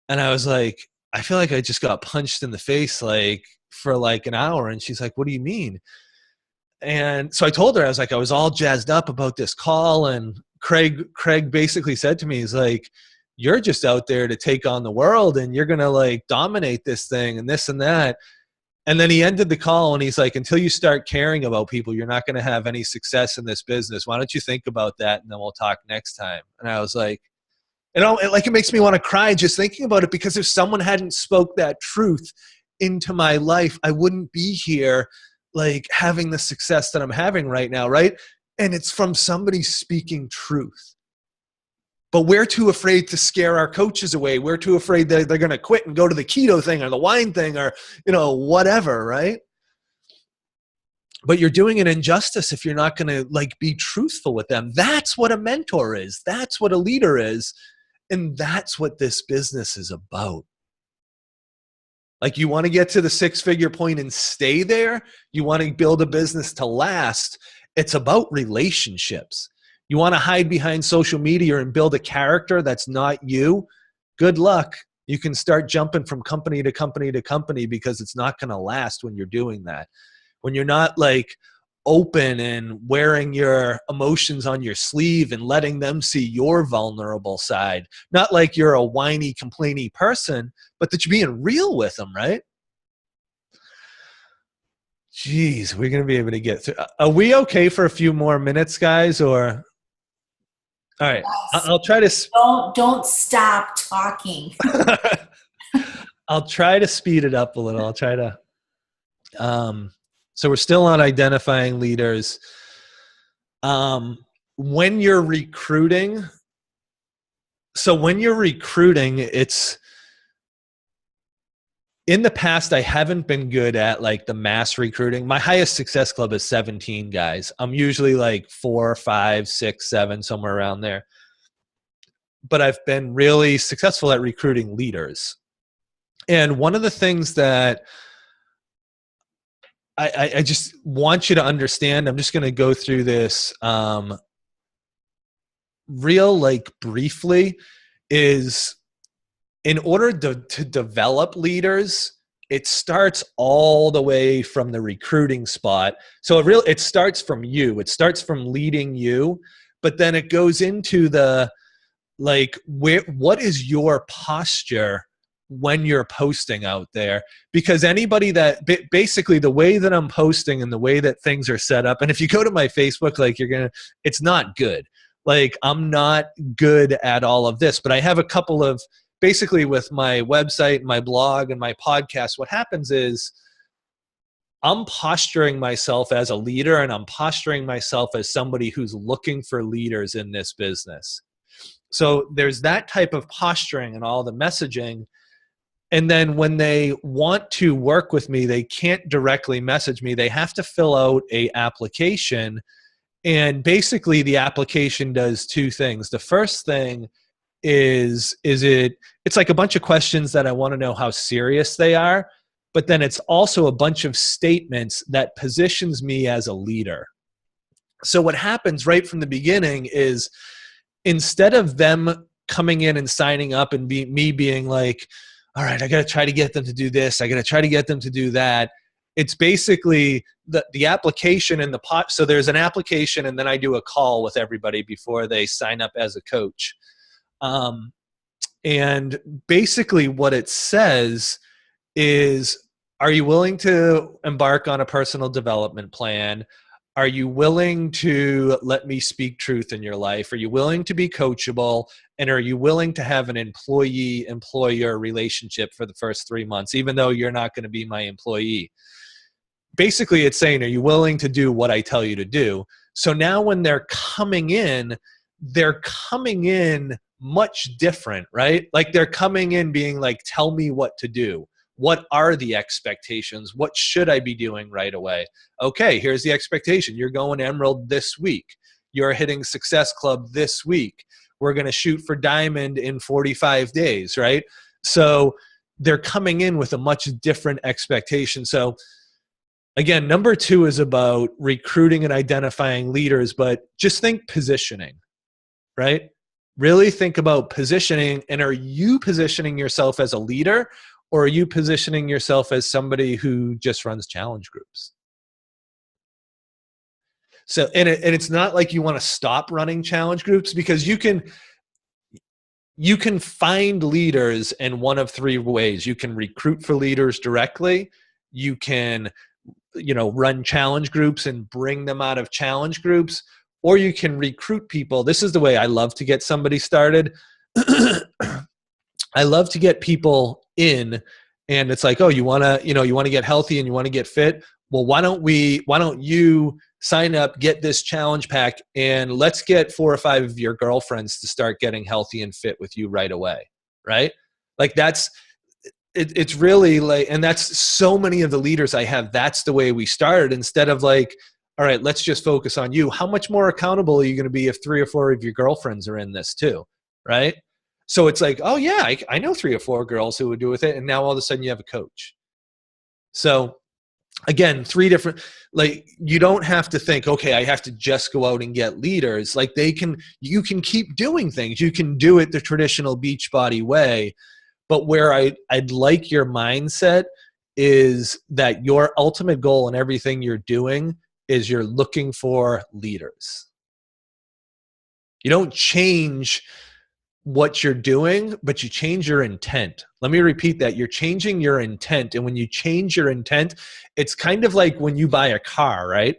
And I was like, I feel like I just got punched in the face like for like an hour. And she's like, what do you mean? And so I told her, I was like, I was all jazzed up about this call. And Craig basically said to me, he's like, you're just out there to take on the world and you're going to like dominate this thing and this and that. And then he ended the call and he's like, until you start caring about people, you're not going to have any success in this business. Why don't you think about that? And then we'll talk next time. And I was like, it makes me want to cry just thinking about it, because if someone hadn't spoke that truth into my life, I wouldn't be here like having the success that I'm having right now. Right. And it's from somebody speaking truth. But we're too afraid to scare our coaches away. We're too afraid that they're going to quit and go to the keto thing or the wine thing or, you know, whatever, right? But you're doing an injustice if you're not going to like be truthful with them. That's what a mentor is. That's what a leader is. And that's what this business is about. Like you want to get to the 6-figure point and stay there. You want to build a business to last. It's about relationships. You want to hide behind social media and build a character that's not you. Good luck. You can start jumping from company to company to company because it's not going to last when you're doing that. When you're not like open and wearing your emotions on your sleeve and letting them see your vulnerable side. Not like you're a whiny, complainy person, but that you're being real with them, right? Jeez, we're going to be able to get through. Are we okay for a few more minutes, guys? Or all right, Yes. I'll try to. Don't stop talking. I'll try to speed it up a little. I'll try to. So we're still on identifying leaders. When you're recruiting, it's in the past, I haven't been good at like the mass recruiting. My highest success club is 17 guys. I'm usually like 4, 5, 6, 7, somewhere around there. But I've been really successful at recruiting leaders. And one of the things that I just want you to understand, I'm just going to go through this real like briefly, is in order to develop leaders, it starts all the way from the recruiting spot. So it starts from you. It starts from leading you, but then it goes into the like what is your posture when you're posting out there? Because anybody that basically the way that I'm posting and the way that things are set up, and if you go to my Facebook, like it's not good. Like I'm not good at all of this, but I have a couple of, basically with my website, my blog, and my podcast, what happens is I'm posturing myself as a leader, and I'm posturing myself as somebody who's looking for leaders in this business. So there's that type of posturing and all the messaging. And then when they want to work with me, they can't directly message me. They have to fill out an application. And basically the application does two things. The first thing is it's like a bunch of questions that I want to know how serious they are, but then it's also a bunch of statements that positions me as a leader. So what happens right from the beginning is, instead of them coming in and signing up and me being like, all right, I got to try to get them to do this, I got to try to get them to do that, it's basically the application and the pot. So there's an application, and then I do a call with everybody before they sign up as a coach. And basically what it says is, are you willing to embark on a personal development plan? Are you willing to let me speak truth in your life? Are you willing to be coachable? And are you willing to have an employee-employer relationship for the first 3 months, even though you're not going to be my employee? Basically, it's saying, are you willing to do what I tell you to do? So now when they're coming in much different, right? Like they're coming in being like, tell me what to do. What are the expectations? What should I be doing right away? Okay, here's the expectation. You're going Emerald this week. You're hitting Success Club this week. We're going to shoot for Diamond in 45 days, right? So they're coming in with a much different expectation. So again, number 2 is about recruiting and identifying leaders, but just think positioning, right? Really think about positioning. And are you positioning yourself as a leader, or are you positioning yourself as somebody who just runs challenge groups? So, and it's not like you want to stop running challenge groups, because you can find leaders in one of 3 ways. You can recruit for leaders directly. You can, run challenge groups and bring them out of challenge groups, or you can recruit people. This is the way I love to get somebody started. I love to get people in, and it's like, oh, you want to get healthy and you want to get fit. Well, why don't you sign up, get this challenge pack, and let's get 4 or 5 of your girlfriends to start getting healthy and fit with you right away. Right? Like it's really like, and that's so many of the leaders I have, that's the way we started, instead of like, all right, let's just focus on you. How much more accountable are you going to be if 3 or 4 of your girlfriends are in this too? Right? So it's like, oh yeah, I know 3 or 4 girls who would do with it. And now all of a sudden you have a coach. So again, 3 different, like, you don't have to think, okay, I have to just go out and get leaders. Like you can keep doing things. You can do it the traditional Beachbody way. But where I'd like your mindset is that your ultimate goal in everything you're doing is you're looking for leaders. You don't change what you're doing, but you change your intent. Let me repeat that. You're changing your intent. And when you change your intent, it's kind of like when you buy a car, right?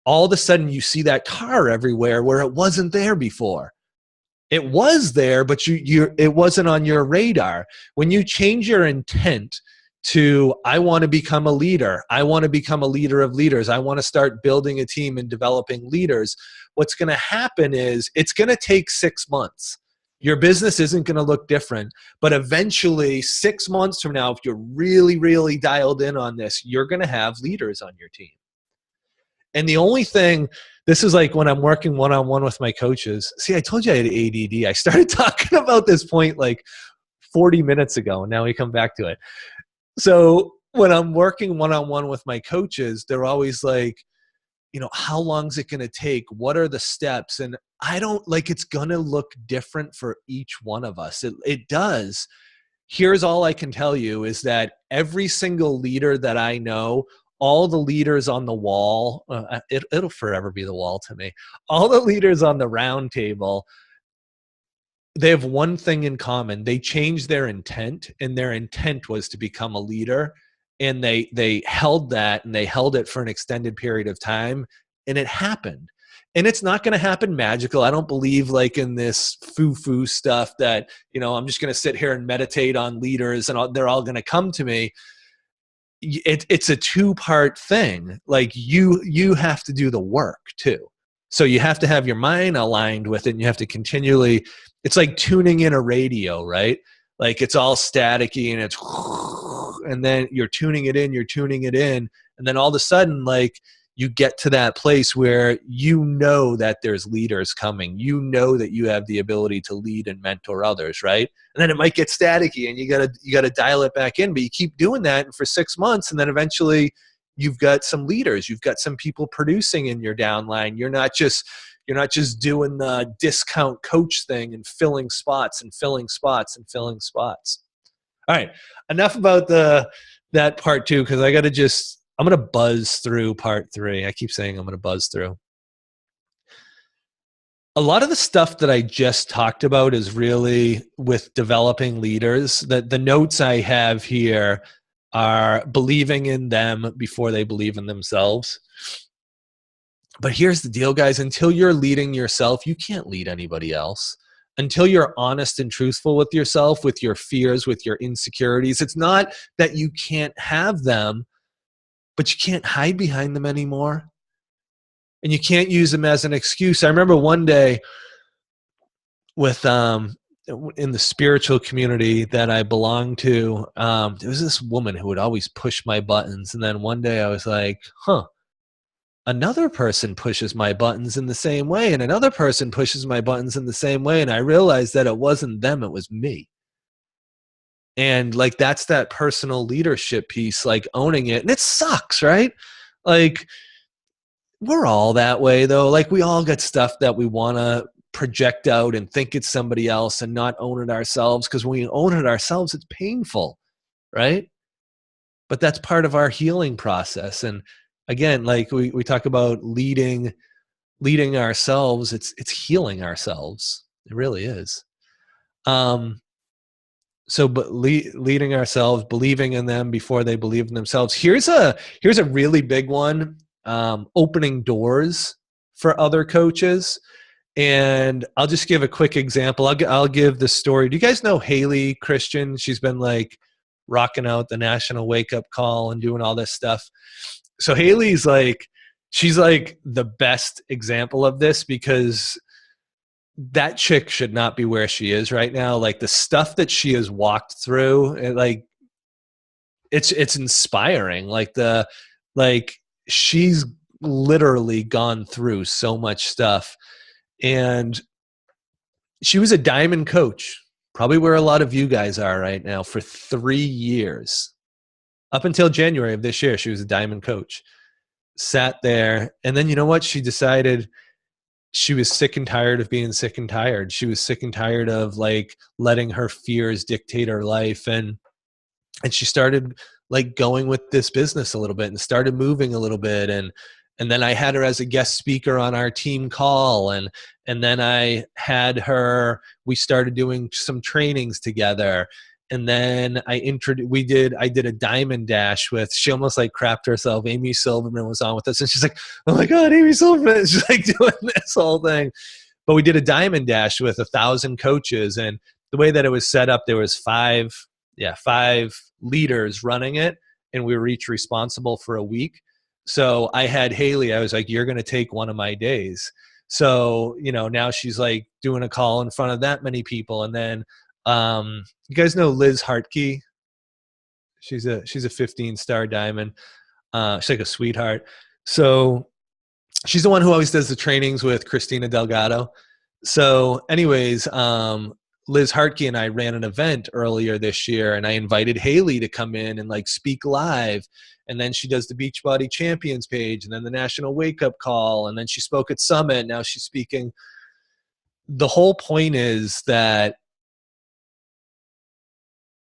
All of a sudden you see that car everywhere where it wasn't there before. It was there, but it wasn't on your radar. When you change your intent to, I want to become a leader, I want to become a leader of leaders, I want to start building a team and developing leaders, what's going to happen is it's going to take 6 months. Your business isn't going to look different, but eventually 6 months from now, if you're really, really dialed in on this, you're going to have leaders on your team. And the only thing, this is like when I'm working one-on-one with my coaches. See, I told you I had ADD. I started talking about this point like 40 minutes ago, and now we come back to it. So when I'm working one-on-one with my coaches, they're always like, how long is it going to take? What are the steps? And I don't like, it's going to look different for each one of us. It does. Here's all I can tell you is that every single leader that I know, all the leaders on the wall, it'll forever be the wall to me. All the leaders on the round table, they have one thing in common. They changed their intent, and their intent was to become a leader. And they held that, and they held it for an extended period of time, and it happened. And it's not going to happen magical. I don't believe like in this foo-foo stuff that, I'm just going to sit here and meditate on leaders and they're all going to come to me. It's a two-part thing. Like you have to do the work too. So you have to have your mind aligned with it, and you have to continually, it's like tuning in a radio, right? Like it's all staticky and it's, and then you're tuning it in. And then all of a sudden, like you get to that place where that there's leaders coming. That you have the ability to lead and mentor others, right? And then it might get staticky and you gotta dial it back in, but you keep doing that for 6 months, and then eventually you've got some leaders, you've got some people producing in your downline. You're not just doing the discount coach thing and filling spots. All right, enough about that part 2, because I'm going to buzz through part 3. I keep saying I'm going to buzz through. A lot of the stuff that I just talked about is really with developing leaders. The notes I have here are believing in them before they believe in themselves. But here's the deal, guys. Until you're leading yourself, you can't lead anybody else. Until you're honest and truthful with yourself, with your fears, with your insecurities. It's not that you can't have them, but you can't hide behind them anymore. And you can't use them as an excuse. I remember one day with in the spiritual community that I belonged to, there was this woman who would always push my buttons. And then one day I was like, another person pushes my buttons in the same way, and another person pushes my buttons in the same way. And I realized that it wasn't them, it was me. And like, that's that personal leadership piece, like owning it. And it sucks, right? Like, we're all that way though. Like, we all got stuff that we want to project out and think it's somebody else and not own it ourselves. Because when we own it ourselves, it's painful, right? But that's part of our healing process. And again, like we talk about leading ourselves, it's healing ourselves. It really is. But leading ourselves, believing in them before they believe in themselves. Here's a really big one. Opening doors for other coaches. And I'll just give a quick example. I'll give the story. Do you guys know Haley Christian? She's been like rocking out the National Wake Up Call and doing all this stuff. So Haley's like, she's like the best example of this, because that chick should not be where she is right now. Like, the stuff that she has walked through, it's inspiring. She's literally gone through so much stuff. And she was a diamond coach, probably where a lot of you guys are right now, for 3 years. Up until January of this year, she was a diamond coach. Sat there, and then you know what? She decided she was sick and tired of being sick and tired. She was sick and tired of like letting her fears dictate her life. And she started like going with this business a little bit and started moving a little bit. And then I had her as a guest speaker on our team call. And then I had her, we started doing some trainings together. And then I did a diamond dash with, she almost like crapped herself. Amy Silverman was on with us, and she's like, oh my God, Amy Silverman. She's like doing this whole thing. But we did a diamond dash with 1,000 coaches. And the way that it was set up, there was five leaders running it, and we were each responsible for a week. So I had Haley, I was like, you're going to take one of my days. So, now she's like doing a call in front of that many people. And then, you guys know Liz Hartke? She's a 15-star diamond. She's like a sweetheart. So she's the one who always does the trainings with Kristina Delgado. So anyways, Liz Hartke and I ran an event earlier this year, and I invited Haley to come in and like speak live. And then she does the Beachbody Champions page, and then the National Wake Up Call. And then she spoke at Summit. Now she's speaking. The whole point is that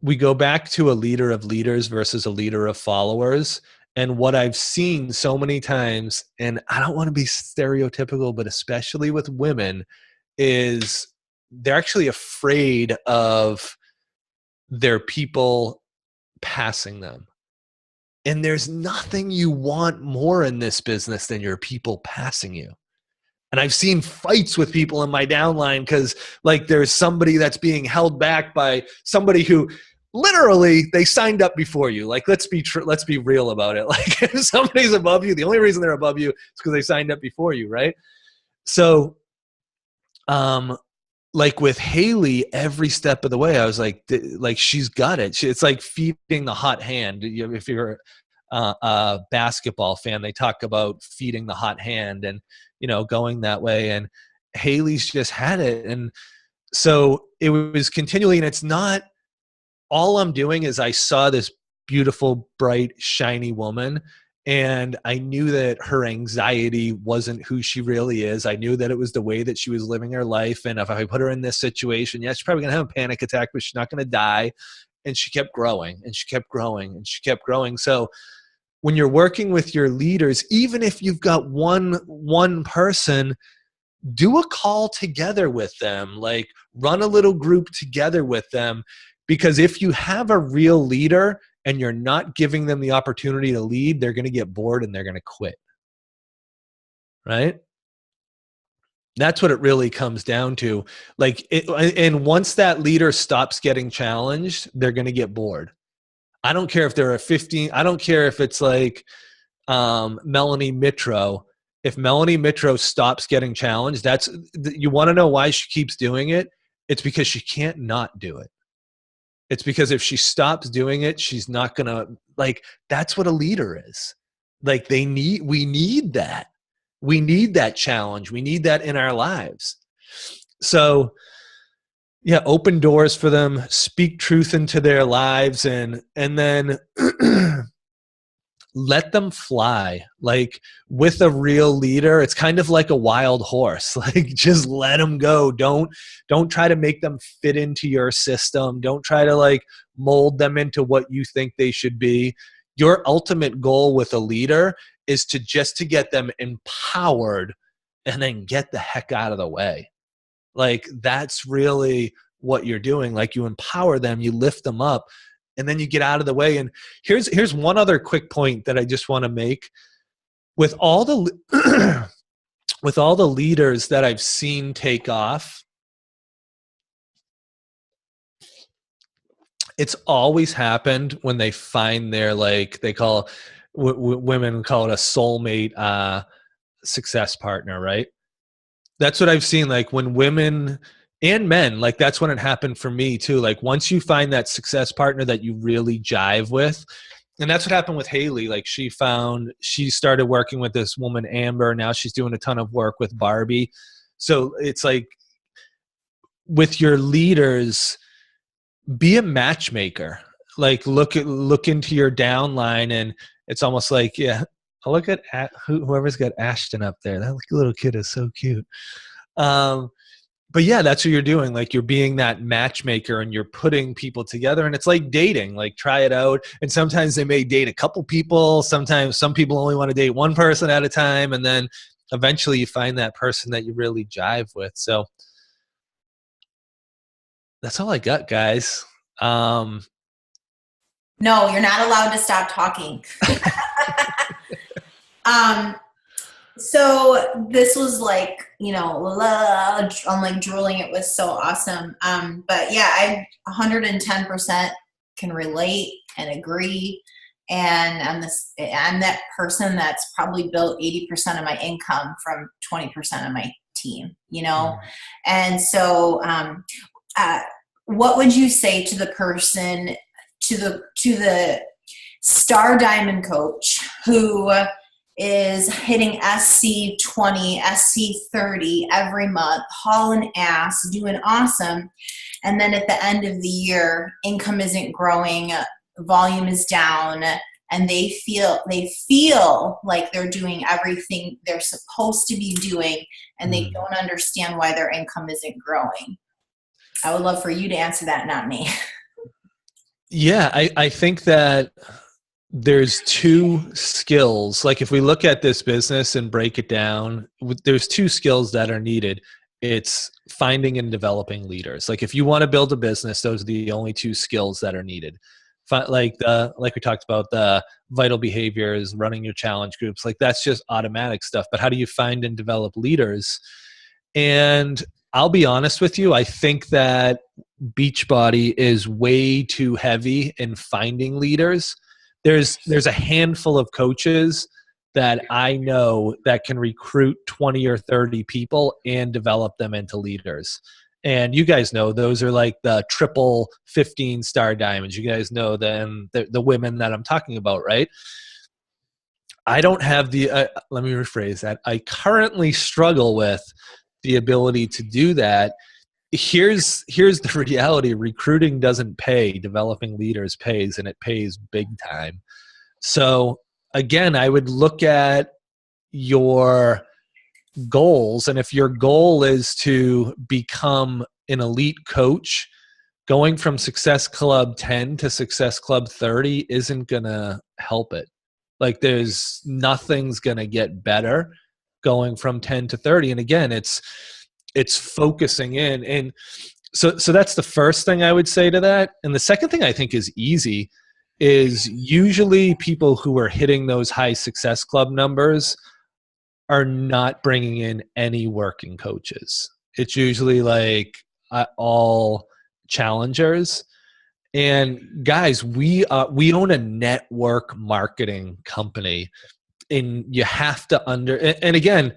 we go back to a leader of leaders versus a leader of followers. And what I've seen so many times, and I don't want to be stereotypical, but especially with women, is they're actually afraid of their people passing them. And there's nothing you want more in this business than your people passing you. And I've seen fights with people in my downline because like there's somebody that's being held back by somebody who literally they signed up before you. Like, let's be real about it. Like if somebody's above you, the only reason they're above you is because they signed up before you, right? So, like with Haley, every step of the way, I was like she's got it. It's like feeding the hot hand. If you're a basketball fan, they talk about feeding the hot hand and, going that way. And Haley's just had it. And so it was continually, and it's not, all I'm doing is I saw this beautiful, bright, shiny woman, and I knew that her anxiety wasn't who she really is. I knew that it was the way that she was living her life. And if I put her in this situation, yeah, she's probably going to have a panic attack, but she's not going to die. And she kept growing and she kept growing and she kept growing. So when you're working with your leaders, even if you've got one person, do a call together with them, like run a little group together with them. Because if you have a real leader and you're not giving them the opportunity to lead, they're going to get bored and they're going to quit. Right? That's what it really comes down to. And once that leader stops getting challenged, they're going to get bored. I don't care if they're a 15. I don't care if it's like Melanie Mitro. If Melanie Mitro stops getting challenged, you want to know why she keeps doing it? It's because she can't not do it. It's because if she stops doing it, she's not going to, that's what a leader is. Like we need that. We need that challenge. We need that in our lives. So yeah, open doors for them, speak truth into their lives, and then let them fly. Like with a real leader, it's kind of like a wild horse. Like just let them go. Don't try to make them fit into your system. Don't try to mold them into what you think they should be. Your ultimate goal with a leader is to get them empowered and then get the heck out of the way. Like that's really what you're doing. Like you empower them, you lift them up, and then you get out of the way. And here's one other quick point that I just want to make. With all the with all the leaders that I've seen take off, it's always happened when they find their they call women call it a soulmate success partner, right? That's what I've seen. Like when women and men, that's when it happened for me too. Like once you find that success partner that you really jive with, and that's what happened with Haley. Like she started working with this woman, Amber. Now she's doing a ton of work with Barbie. So it's like with your leaders, be a matchmaker. Like look into your downline, and it's almost like, yeah, I'll look at whoever's got Ashton up there. That little kid is so cute. but yeah, that's what you're doing. Like you're being that matchmaker and you're putting people together, and it's like dating, like try it out. And sometimes they may date a couple people. Sometimes some people only want to date one person at a time. And then eventually you find that person that you really jive with. So that's all I got, guys. No, you're not allowed to stop talking. So this was like, I'm like drooling. It was so awesome. But yeah, I 110% can relate and agree. And I'm that person that's probably built 80% of my income from 20% of my team, And so, what would you say to the person, to the star diamond coach who is hitting SC 20, SC 30 every month, hauling ass, doing awesome, and then at the end of the year, income isn't growing, volume is down, and they feel like they're doing everything they're supposed to be doing, and they don't understand why their income isn't growing? I would love for you to answer that, not me. Yeah, I think that there's two skills. Like if we look at this business and break it down, there's two skills that are needed. It's finding and developing leaders. Like if you want to build a business, those are the only two skills that are needed. Like we talked about, the vital behaviors, running your challenge groups, like that's just automatic stuff. But how do you find and develop leaders? And I'll be honest with you, I think that Beachbody is way too heavy in finding leaders. There's a handful of coaches that I know that can recruit 20 or 30 people and develop them into leaders. And you guys know those are like the triple 15-star diamonds. You guys know them, the women that I'm talking about, right? I don't have let me rephrase that. I currently struggle with the ability to do that. Here's the reality. Recruiting doesn't pay. Developing leaders pays, and it pays big time. So again, I would look at your goals, and if your goal is to become an elite coach, going from Success Club 10 to Success Club 30 isn't going to help it. Like there's nothing's going to get better going from 10 to 30. And again, it's focusing in. And so that's the first thing I would say to that. And the second thing I think is easy is usually people who are hitting those high Success Club numbers are not bringing in any working coaches. It's usually like all challengers. And guys, we own a network marketing company, and you have to and again,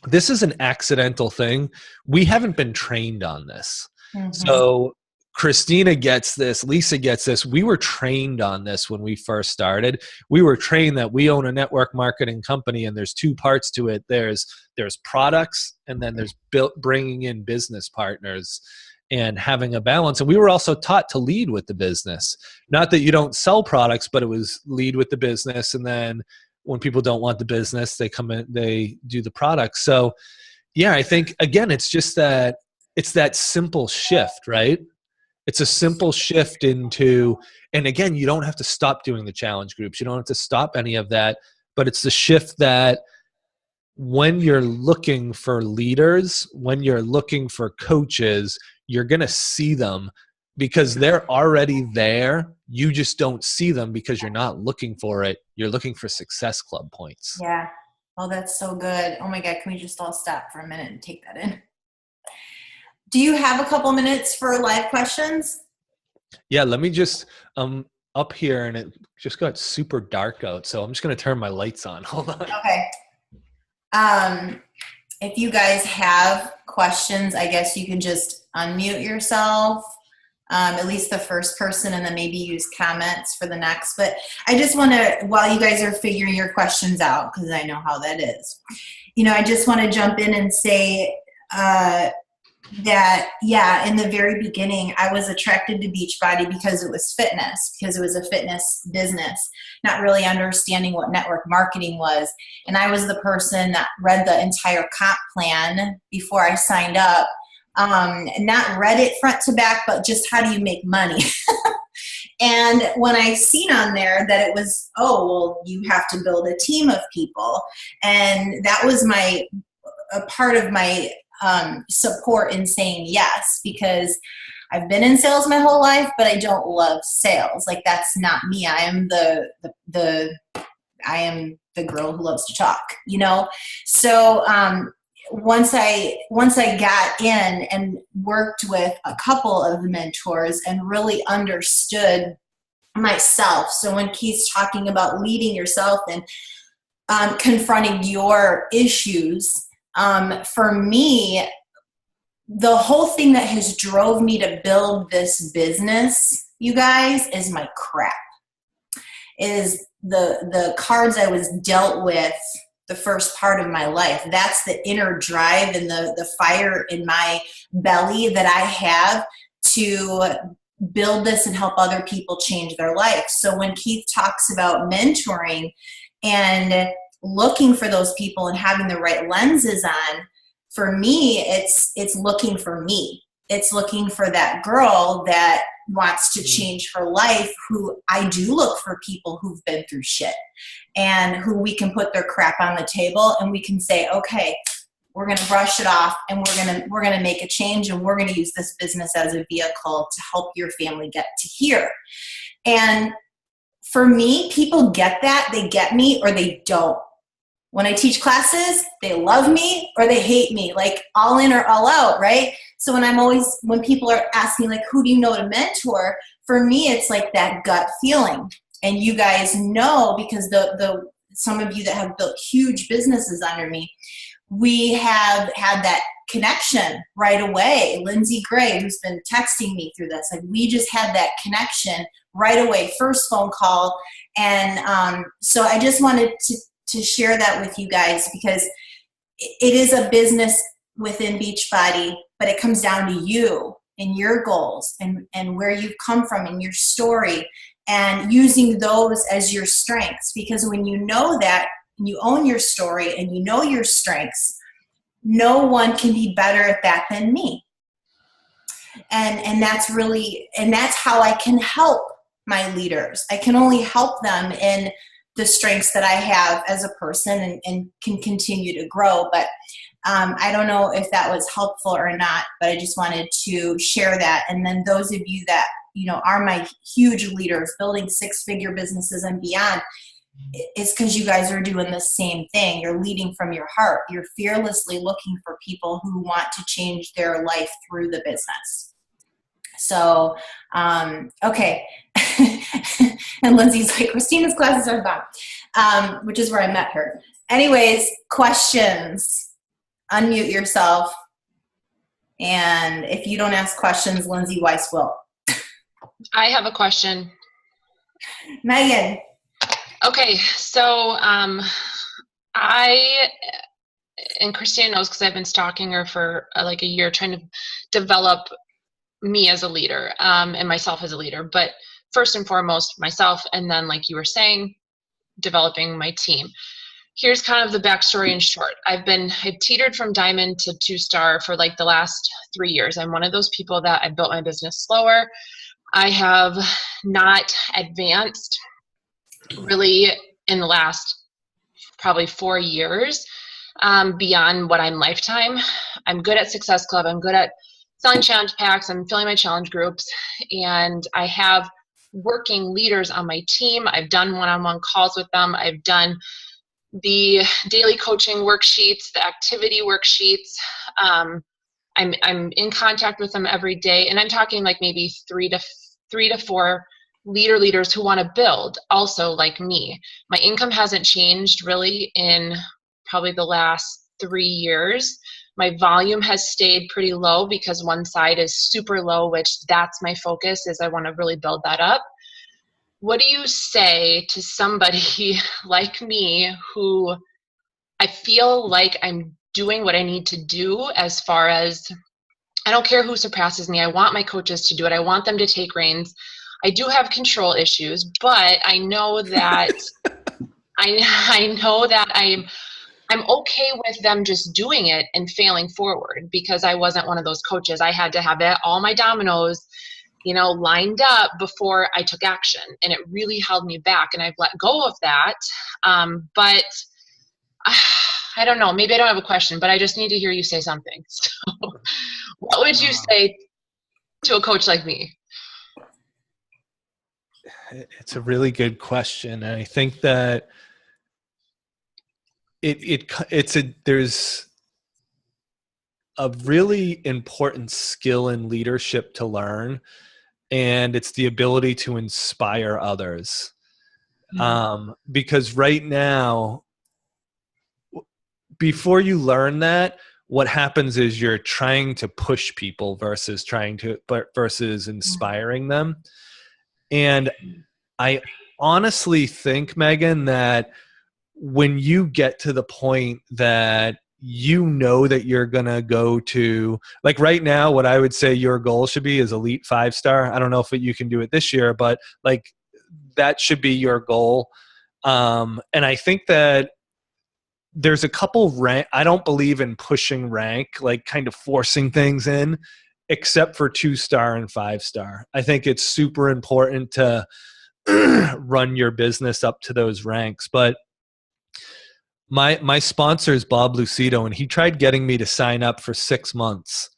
this is an accidental thing. We haven't been trained on this. Mm-hmm. So Kristina gets this, Lisa gets this. We were trained on this when we first started. We were trained that we own a network marketing company, and there's two parts to it. There's products, and then there's bringing in business partners and having a balance. And we were also taught to lead with the business. Not that you don't sell products, but it was lead with the business, and then when people don't want the business, they come in, they do the product. So yeah, I think again, it's just that it's that simple shift, right? It's a simple shift into, and again, you don't have to stop doing the challenge groups. You don't have to stop any of that, but it's the shift that when you're looking for leaders, when you're looking for coaches, you're going to see them because they're already there. You just don't see them because you're not looking for it. You're looking for Success Club points. Yeah. Oh, that's so good. Oh my God. Can we just all stop for a minute and take that in? Do you have a couple minutes for live questions? Yeah, let me just up here, and it just got super dark out, so I'm just going to turn my lights on. Hold on. Okay. If you guys have questions, I guess you can just unmute yourself, at least the first person, and then maybe use comments for the next. But I just want to, while you guys are figuring your questions out, because I know how that is, I just want to jump in and say that, yeah, in the very beginning, I was attracted to Beachbody because it was fitness, because it was a fitness business, not really understanding what network marketing was. And I was the person that read the entire comp plan before I signed up, not Reddit front to back, but just how do you make money? And when I seen on there that it was, oh, well, you have to build a team of people. And that was a part of my support in saying yes, because I've been in sales my whole life, but I don't love sales. Like, that's not me. I am I am the girl who loves to talk, you know? So, once I got in and worked with a couple of mentors and really understood myself. So when Keith's talking about leading yourself and confronting your issues, for me, the whole thing that has drove me to build this business, you guys, is my crap. Is the cards I was dealt with the first part of my life. That's the inner drive and the fire in my belly that I have to build this and help other people change their life. So when Keith talks about mentoring and looking for those people and having the right lenses on, for me, it's looking for me. It's looking for that girl that wants to change her life, who I do look for people who've been through shit and who we can put their crap on the table and we can say, okay, we're going to brush it off and we're going to make a change, and we're going to use this business as a vehicle to help your family get to here. And for me, people get that. They get me or they don't. When I teach classes, they love me or they hate me, like all in or all out, right? So when people are asking, like, who do you know to mentor? For me, it's like that gut feeling. And you guys know, because some of you that have built huge businesses under me, we have had that connection right away. Lindsay Gray, who's been texting me through this, like, we just had that connection right away, first phone call. And so I just wanted to share that with you guys, because it is a business within Beachbody, but it comes down to you and your goals and where you've come from and your story, and using those as your strengths. Because when you know that, and you own your story and you know your strengths, no one can be better at that than me. And that's how I can help my leaders. I can only help them in the strengths that I have as a person and can continue to grow. But I don't know if that was helpful or not, but I just wanted to share that. And then those of you that, are my huge leaders building 6-figure businesses and beyond, it's because you guys are doing the same thing. You're leading from your heart. You're fearlessly looking for people who want to change their life through the business. So, okay. And Lindsay's like, Kristina's classes are bomb, which is where I met her. Anyways, questions. Unmute yourself. And if you don't ask questions, Lindsay Weiss will. I have a question. Megan. Okay, so I, and Kristina knows because I've been stalking her for like a year, trying to develop me as a leader and myself as a leader. But first and foremost, myself, and then, like you were saying, developing my team. Here's kind of the backstory in short. I've teetered from diamond to 2-star for like the last 3 years. I'm one of those people that I built my business slower. I have not advanced really in the last probably 4 years beyond what I'm lifetime. I'm good at Success Club. I'm good at selling challenge packs. I'm filling my challenge groups. And I have working leaders on my team. I've done one-on-one calls with them. I've done the daily coaching worksheets, the activity worksheets. I'm in contact with them every day, and I'm talking like maybe three to four leaders who want to build also like me. My income hasn't changed really in probably the last 3 years. My volume has stayed pretty low because one side is super low, which that's my focus, is I want to really build that up. What do you say to somebody like me who I feel like I'm doing what I need to do, as far as I don't care who surpasses me. I want my coaches to do it. I want them to take reins. I do have control issues, but I know that I know that I'm okay with them just doing it and failing forward, because I wasn't one of those coaches. I had to have all my dominoes, lined up before I took action. And it really held me back. And I've let go of that. But I don't know, maybe I don't have a question, but I just need to hear you say something. So what would you say to a coach like me? It's a really good question. And I think that there's a really important skill in leadership to learn, and it's the ability to inspire others. Because right now, before you learn that, what happens is you're trying to push people versus inspiring them. And I honestly think, Megan, that when you get to the point that that you're going to go to, like right now, what I would say your goal should be is elite 5-star. I don't know if you can do it this year, but like that should be your goal. And I think that there's a couple I don't believe in pushing rank, like kind of forcing things in, except for 2-star and 5-star. I think it's super important to run your business up to those ranks. But my sponsor is Bob Lucido, and he tried getting me to sign up for 6 months.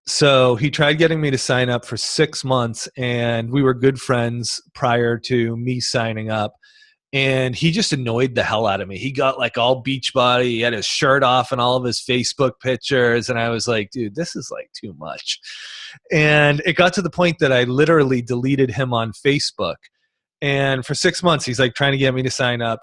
So he tried getting me to sign up for 6 months, and we were good friends prior to me signing up. And he just annoyed the hell out of me. He got like all beach body. He had his shirt off and all of his Facebook pictures. And I was like, dude, this is like too much. And it got to the point that I literally deleted him on Facebook. And for 6 months, he's like trying to get me to sign up.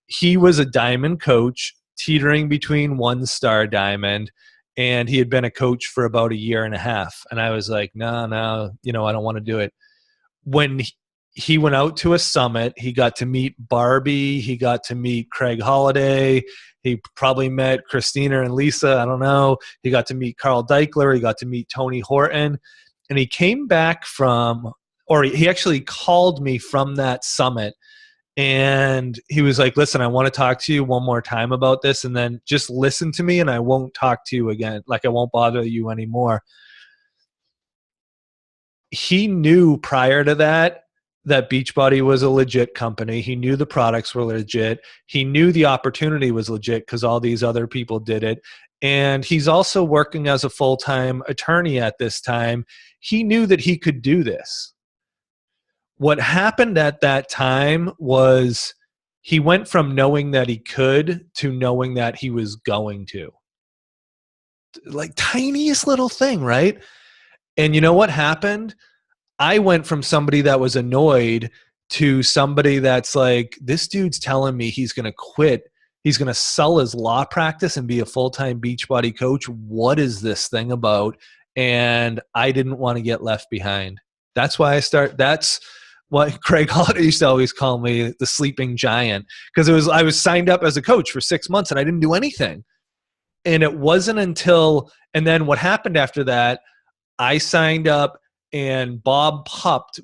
He was a diamond coach, teetering between 1-star diamond. And he had been a coach for about 1.5 years. And I was like, no, I don't want to do it. When he went out to a summit, he got to meet Barbie. He got to meet Craig Holiday. He probably met Kristina and Lisa. I don't know. He got to meet Carl Deichler. He got to meet Tony Horton. And he came back he actually called me from that summit. And he was like, listen, I want to talk to you one more time about this. And then just listen to me and I won't talk to you again. Like I won't bother you anymore. He knew prior to that Beachbody was a legit company. He knew the products were legit. He knew the opportunity was legit because all these other people did it. And he's also working as a full-time attorney at this time. He knew that he could do this. What happened at that time was he went from knowing that he could to knowing that he was going to. Like tiniest little thing, right? And you know what happened? I went from somebody that was annoyed to somebody that's like, this dude's telling me he's going to quit. He's going to sell his law practice and be a full-time Beachbody coach. What is this thing about? And I didn't want to get left behind. That's why that's what Craig Holiday used to always call me, the sleeping giant, because I was signed up as a coach for 6 months and I didn't do anything. And it wasn't until, and then what happened after that, I signed up and Bob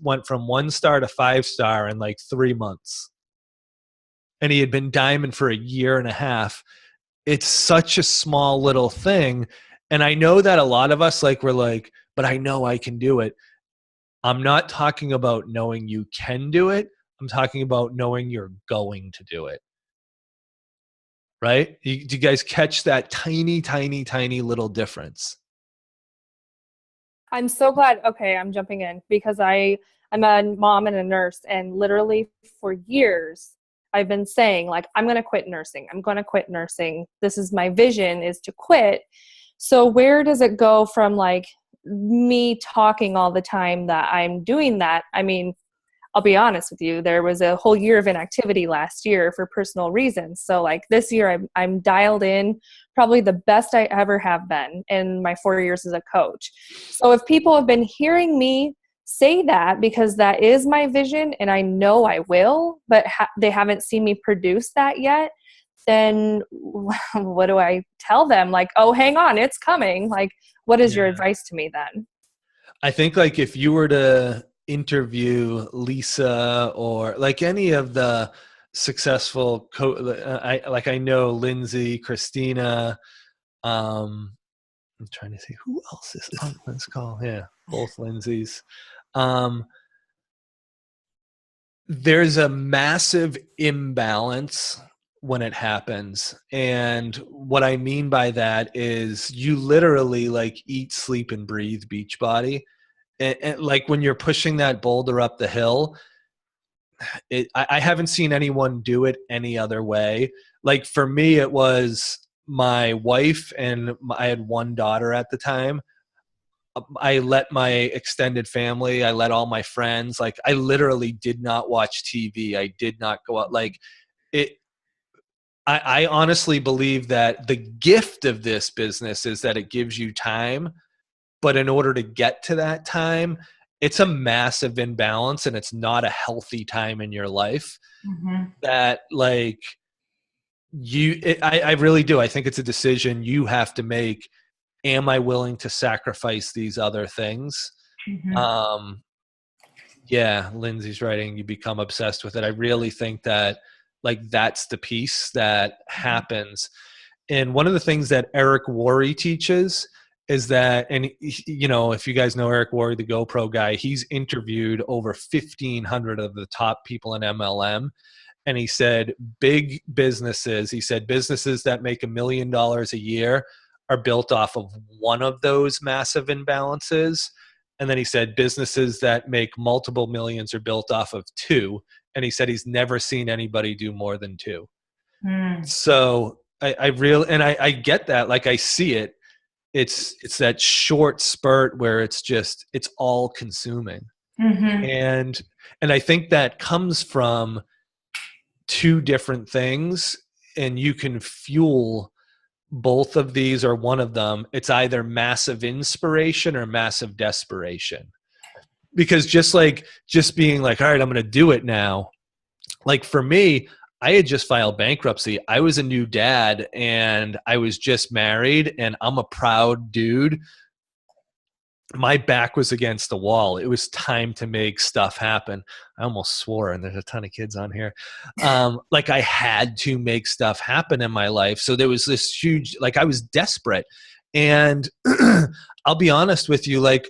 went from 1-star to 5-star in like 3 months. And he had been diamond for 1.5 years. It's such a small little thing. And I know that a lot of us we're like, but I know I can do it. I'm not talking about knowing you can do it. I'm talking about knowing you're going to do it. Right? Do you guys catch that tiny, tiny, tiny little difference? I'm so glad. Okay, I'm jumping in because I'm a mom and a nurse, and literally for years I've been saying like, I'm going to quit nursing. I'm going to quit nursing. This is my vision, is to quit. So where does it go from like me talking all the time that I'm doing that? I mean, I'll be honest with you, there was a whole year of inactivity last year for personal reasons. So like this year I'm dialed in, probably the best I ever have been in my 4 years as a coach. So if people have been hearing me say that, because that is my vision and I know I will, but they haven't seen me produce that yet, then what do I tell them? Like, oh, hang on, it's coming. Like, what is your advice to me then? I think like if you were to interview Lisa or like any of the successful I know Lindsay, Kristina. I'm trying to see who else is on this call. Yeah, both Lindsays. There's a massive imbalance when it happens. And what I mean by that is you literally like eat, sleep, and breathe Beachbody. And like when you're pushing that boulder up the hill, I haven't seen anyone do it any other way. Like for me, it was my wife and I had one daughter at the time. I let my extended family, I let all my friends, like I literally did not watch TV. I did not go out. Like it, I honestly believe that the gift of this business is that it gives you time, but in order to get to that time, it's a massive imbalance and it's not a healthy time in your life. That like I really do. I think it's a decision you have to make. Am I willing to sacrifice these other things? Yeah, Lindsay's writing, you become obsessed with it. I really think that like that's the piece that happens. And one of the things that Eric Worre teaches is that, and you know, if you guys know Eric Worre, the GoPro guy, he's interviewed over 1,500 of the top people in MLM. And he said, big businesses, he said, businesses that make $1 million a year are built off of one of those massive imbalances. And then he said, businesses that make multiple millions are built off of two. And he said he's never seen anybody do more than two. So I really, and I get that. Like I see it. It's that short spurt where it's just, it's all consuming. And I think that comes from two different things, and you can fuel both of these or one of them. It's either massive inspiration or massive desperation. Because just being like, all right, I'm going to do it now. Like for me, I had just filed bankruptcy. I was a new dad and I was just married and I'm a proud dude. My back was against the wall. It was time to make stuff happen. I almost swore, and there's a ton of kids on here. Like I had to make stuff happen in my life. So there was this huge, like I was desperate. And I'll be honest with you, like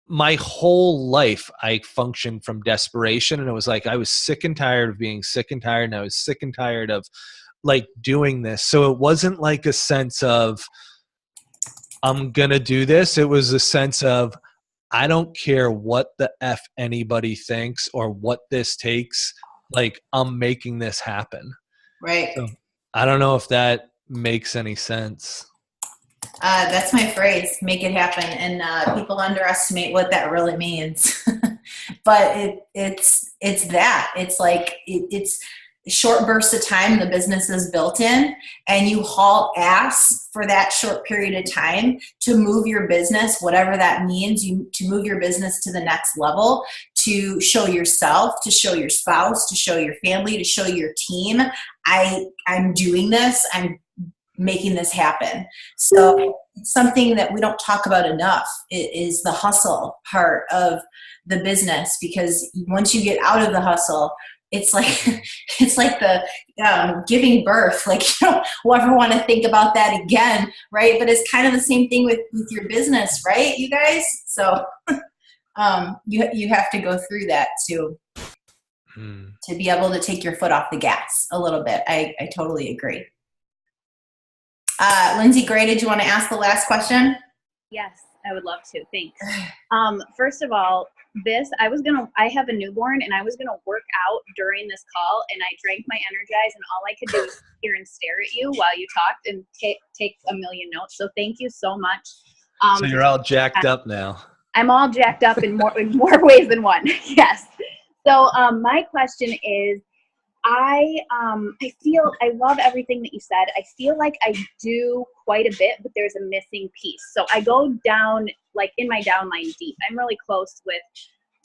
my whole life I functioned from desperation. And it was like I was sick and tired of being sick and tired. And I was sick and tired of like doing this. So it wasn't like a sense of, I'm going to do this. It was a sense of, I don't care what the F anybody thinks or what this takes. Like, I'm making this happen. Right. So, I don't know if that makes any sense. That's my phrase, make it happen. And people underestimate what that really means. But it's that. It's like, it's short bursts of time the business is built in, and you haul ass for that short period of time to move your business, whatever that means, to move your business to the next level, to show yourself, to show your spouse, to show your family, to show your team, I'm doing this, I'm making this happen. So it's something that we don't talk about enough. It is the hustle part of the business, because once you get out of the hustle, it's like the giving birth. Like, you don't ever want to think about that again, right? But it's kind of the same thing with your business, right, you guys? So you have to go through that to be able to take your foot off the gas a little bit. I totally agree. Lindsay Gray, did you want to ask the last question? Yes, I would love to. Thanks. First of all, I have a newborn, and I was going to work out during this call, and I drank my Energize, and all I could do was hear and stare at you while you talked and take a million notes. So thank you so much. So you're all jacked up now. I'm all jacked up in more ways than one. Yes. So my question is, I love everything that you said. I feel like I do quite a bit, but there's a missing piece. So I go down, like in my downline deep. I'm really close with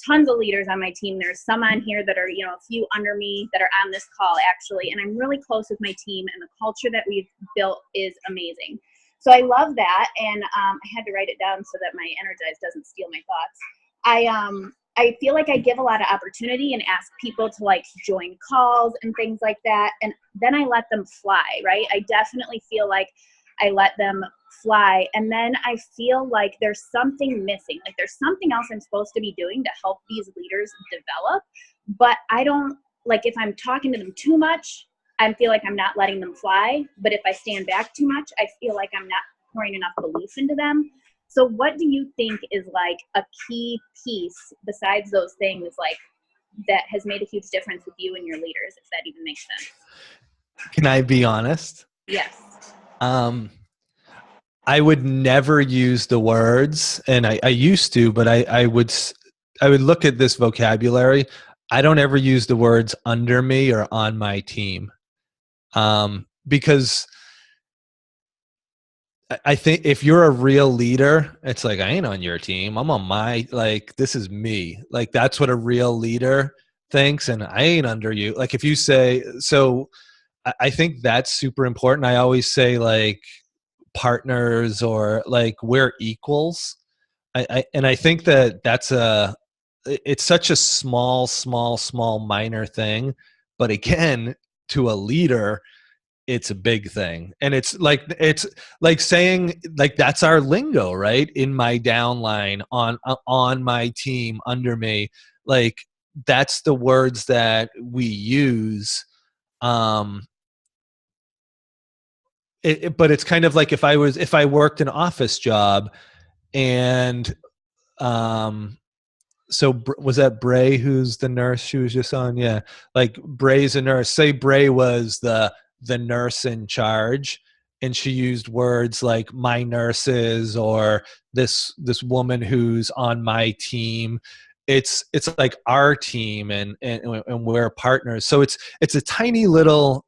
tons of leaders on my team. There's some on here that are, a few under me that are on this call actually. And I'm really close with my team, and the culture that we've built is amazing. So I love that. And I had to write it down so that my Energize doesn't steal my thoughts. I feel like I give a lot of opportunity and ask people to like join calls and things like that. And then I let them fly, right? I definitely feel like I let them fly. And then I feel like there's something missing. Like there's something else I'm supposed to be doing to help these leaders develop. But I don't, like if I'm talking to them too much, I feel like I'm not letting them fly. But if I stand back too much, I feel like I'm not pouring enough belief into them. So what do you think is like a key piece besides those things like that has made a huge difference with you and your leaders, if that even makes sense? Can I be honest? Yes. I would never use the words, and I used to, but I would look at this vocabulary. I don't ever use the words under me or on my team, because I think if you're a real leader, it's like, I ain't on your team. I'm on my, like, this is me. Like, that's what a real leader thinks, and I ain't under you. Like, if you say, so I think that's super important. I always say, like, partners or like we're equals. And I think that it's such a small minor thing, but again, to a leader, it's a big thing. And it's like saying, like, that's our lingo, right? In my downline, on my team, under me, like that's the words that we use. But it's kind of like if I worked an office job, and so was that Bray, who's the nurse she was just on? Yeah, like Bray's a nurse. Say Bray was the nurse in charge, and she used words like my nurses or this woman who's on my team. It's like our team, and we're partners. So it's a tiny little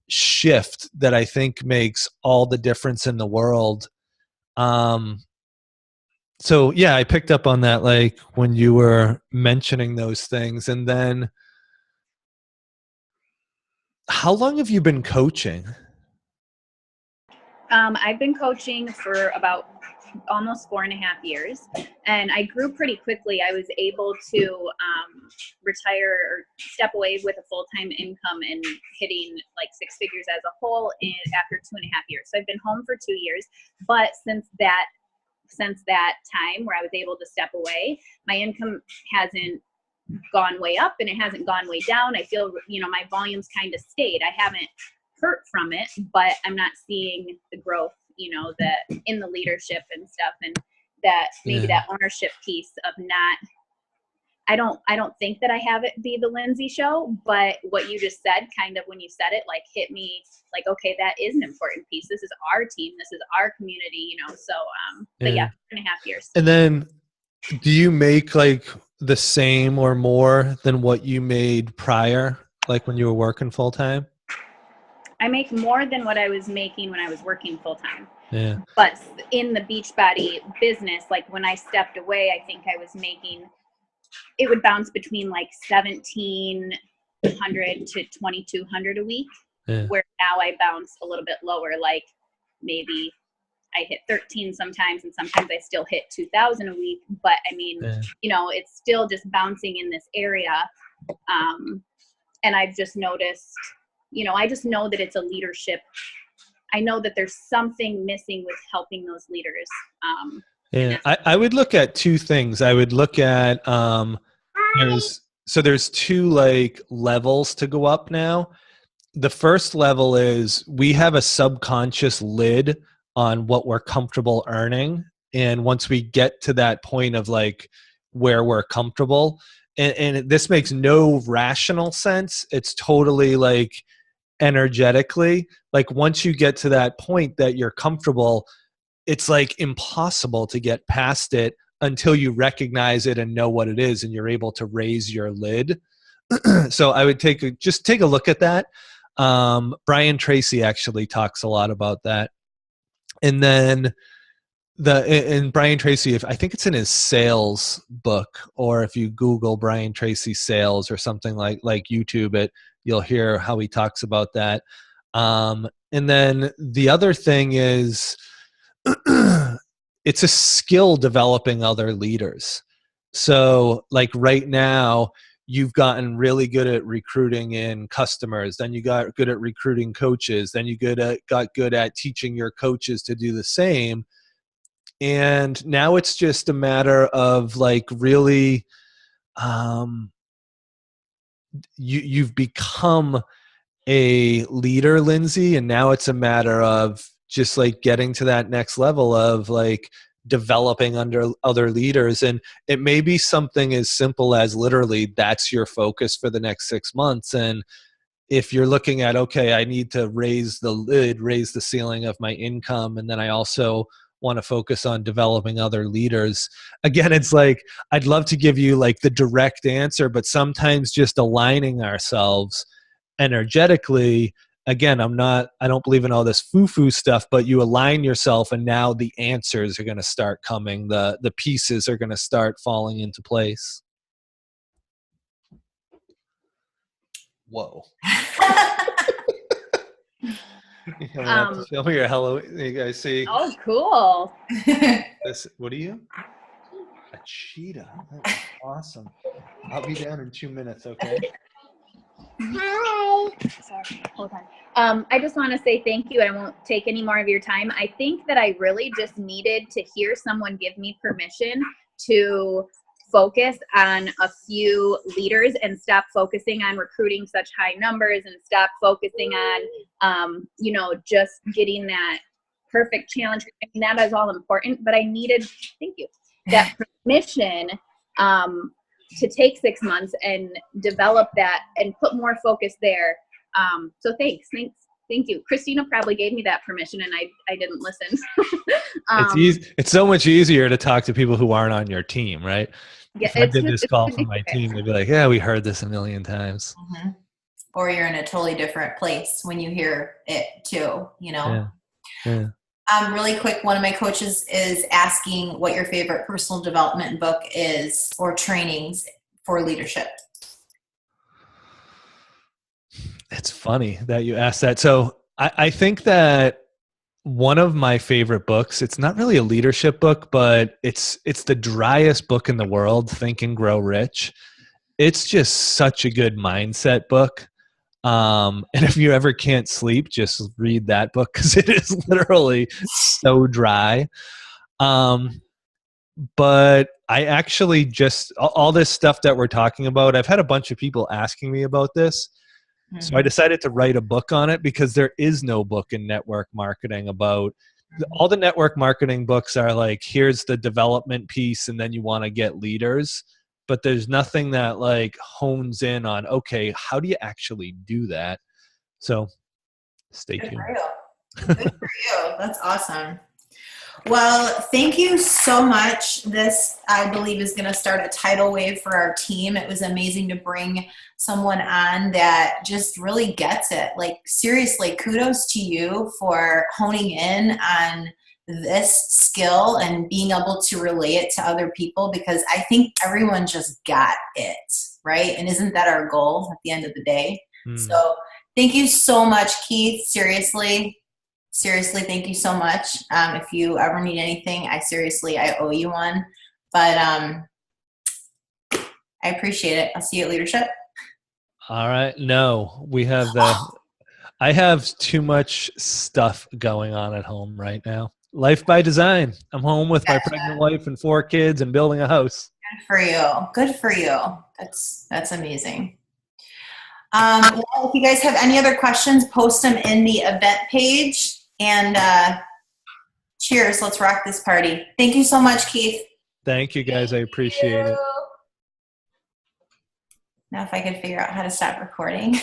shift that I think makes all the difference in the world. So yeah, I picked up on that, like when you were mentioning those things. And then how long have you been coaching? I've been coaching for about almost 4.5 years, and I grew pretty quickly. I was able to retire or step away with a full-time income and hitting like 6 figures as a whole after 2.5 years. So I've been home for 2 years, but since that time where I was able to step away, my income hasn't gone way up and it hasn't gone way down. I feel, my volume's kind of stayed. I haven't hurt from it, but I'm not seeing the growth, that in the leadership and stuff, and that maybe that ownership piece of not, I don't think that I have it be the Lindsay show, but what you just said, kind of when you said it, like hit me like, okay, that is an important piece. This is our team. This is our community, so, but yeah, 2.5 years. And then do you make like the same or more than what you made prior, like when you were working full time? I make more than what I was making when I was working full time. Yeah. But in the Beachbody business, like when I stepped away, I think I was making, it would bounce between like 1,700 to 2,200 a week. Yeah. Where now I bounce a little bit lower, like maybe I hit 13 sometimes, and sometimes I still hit 2,000 a week. But I mean, it's still just bouncing in this area. And I've just noticed, I just know that it's a leadership. I know that there's something missing with helping those leaders. I would look at two things. I would look at, there's two like levels to go up now. The first level is we have a subconscious lid on what we're comfortable earning. And once we get to that point of like where we're comfortable, and this makes no rational sense. It's totally like energetically, like once you get to that point that you're comfortable, it's like impossible to get past it until you recognize it and know what it is, and you're able to raise your lid. So I would take a look at that. Brian Tracy actually talks a lot about that. And then and Brian Tracy, I think it's in his sales book, or if you Google Brian Tracy sales or something like YouTube it, you'll hear how he talks about that. And then the other thing is it's a skill developing other leaders. So like right now, you've gotten really good at recruiting in customers. Then you got good at recruiting coaches. Then you got good at teaching your coaches to do the same. And now it's just a matter of like really, you've become a leader, Lindsay, and now it's a matter of just like getting to that next level of like developing under other leaders. And it may be something as simple as literally that's your focus for the next 6 months. And if you're looking at, okay, I need to raise the ceiling of my income, and then I also want to focus on developing other leaders. Again, it's like, I'd love to give you like the direct answer, but sometimes just aligning ourselves energetically, again, I don't believe in all this foo-foo stuff, but you align yourself and now the answers are going to start coming. The pieces are going to start falling into place. Whoa. You have to show me your hello. You guys see? Oh, cool. This, what are you? A cheetah. That's awesome. I'll be down in 2 minutes, okay? Hi. Sorry, hold on. I just want to say thank you. I won't take any more of your time. I think that I really just needed to hear someone give me permission to focus on a few leaders and stop focusing on recruiting such high numbers and stop focusing on, just getting that perfect challenge. I mean, that is all important, but I needed, thank you, that permission to take 6 months and develop that and put more focus there. So thank you. Kristina probably gave me that permission and I didn't listen. It's easy. It's so much easier to talk to people who aren't on your team, right? Yeah, if I did this call from my team, they'd be like, yeah, we heard this a million times. Mm-hmm. Or you're in a totally different place when you hear it too, Yeah. Really quick, one of my coaches is asking what your favorite personal development book is or trainings for leadership. It's funny that you asked that. So I think that one of my favorite books, it's not really a leadership book, but it's the driest book in the world, Think and Grow Rich. It's just such a good mindset book. And if you ever can't sleep, just read that book because it is literally so dry. But I actually just, all this stuff that we're talking about, I've had a bunch of people asking me about this. So I decided to write a book on it because there is no book in network marketing about all the network marketing books are like, here's the development piece and then you want to get leaders. But there's nothing that like hones in on, okay, how do you actually do that? So stay tuned. Good for you. That's awesome. Well, thank you so much. This, I believe, is going to start a tidal wave for our team. It was amazing to bring someone on that just really gets it. Like, seriously, kudos to you for honing in on this skill and being able to relay it to other people, because I think everyone just got it, right? And isn't that our goal at the end of the day? So thank you so much, Keith. Seriously, thank you so much. If you ever need anything, I owe you one. But I appreciate it. I'll see you at Leadership. All right. No, we have I have too much stuff going on at home right now. Life by design. I'm home with my pregnant wife and 4 kids and building a house. Good for you. That's amazing. Well, if you guys have any other questions, post them in the event page. And cheers. Let's rock this party. Thank you so much, Keith. Thank you, guys. I appreciate it. Now if I could figure out how to stop recording.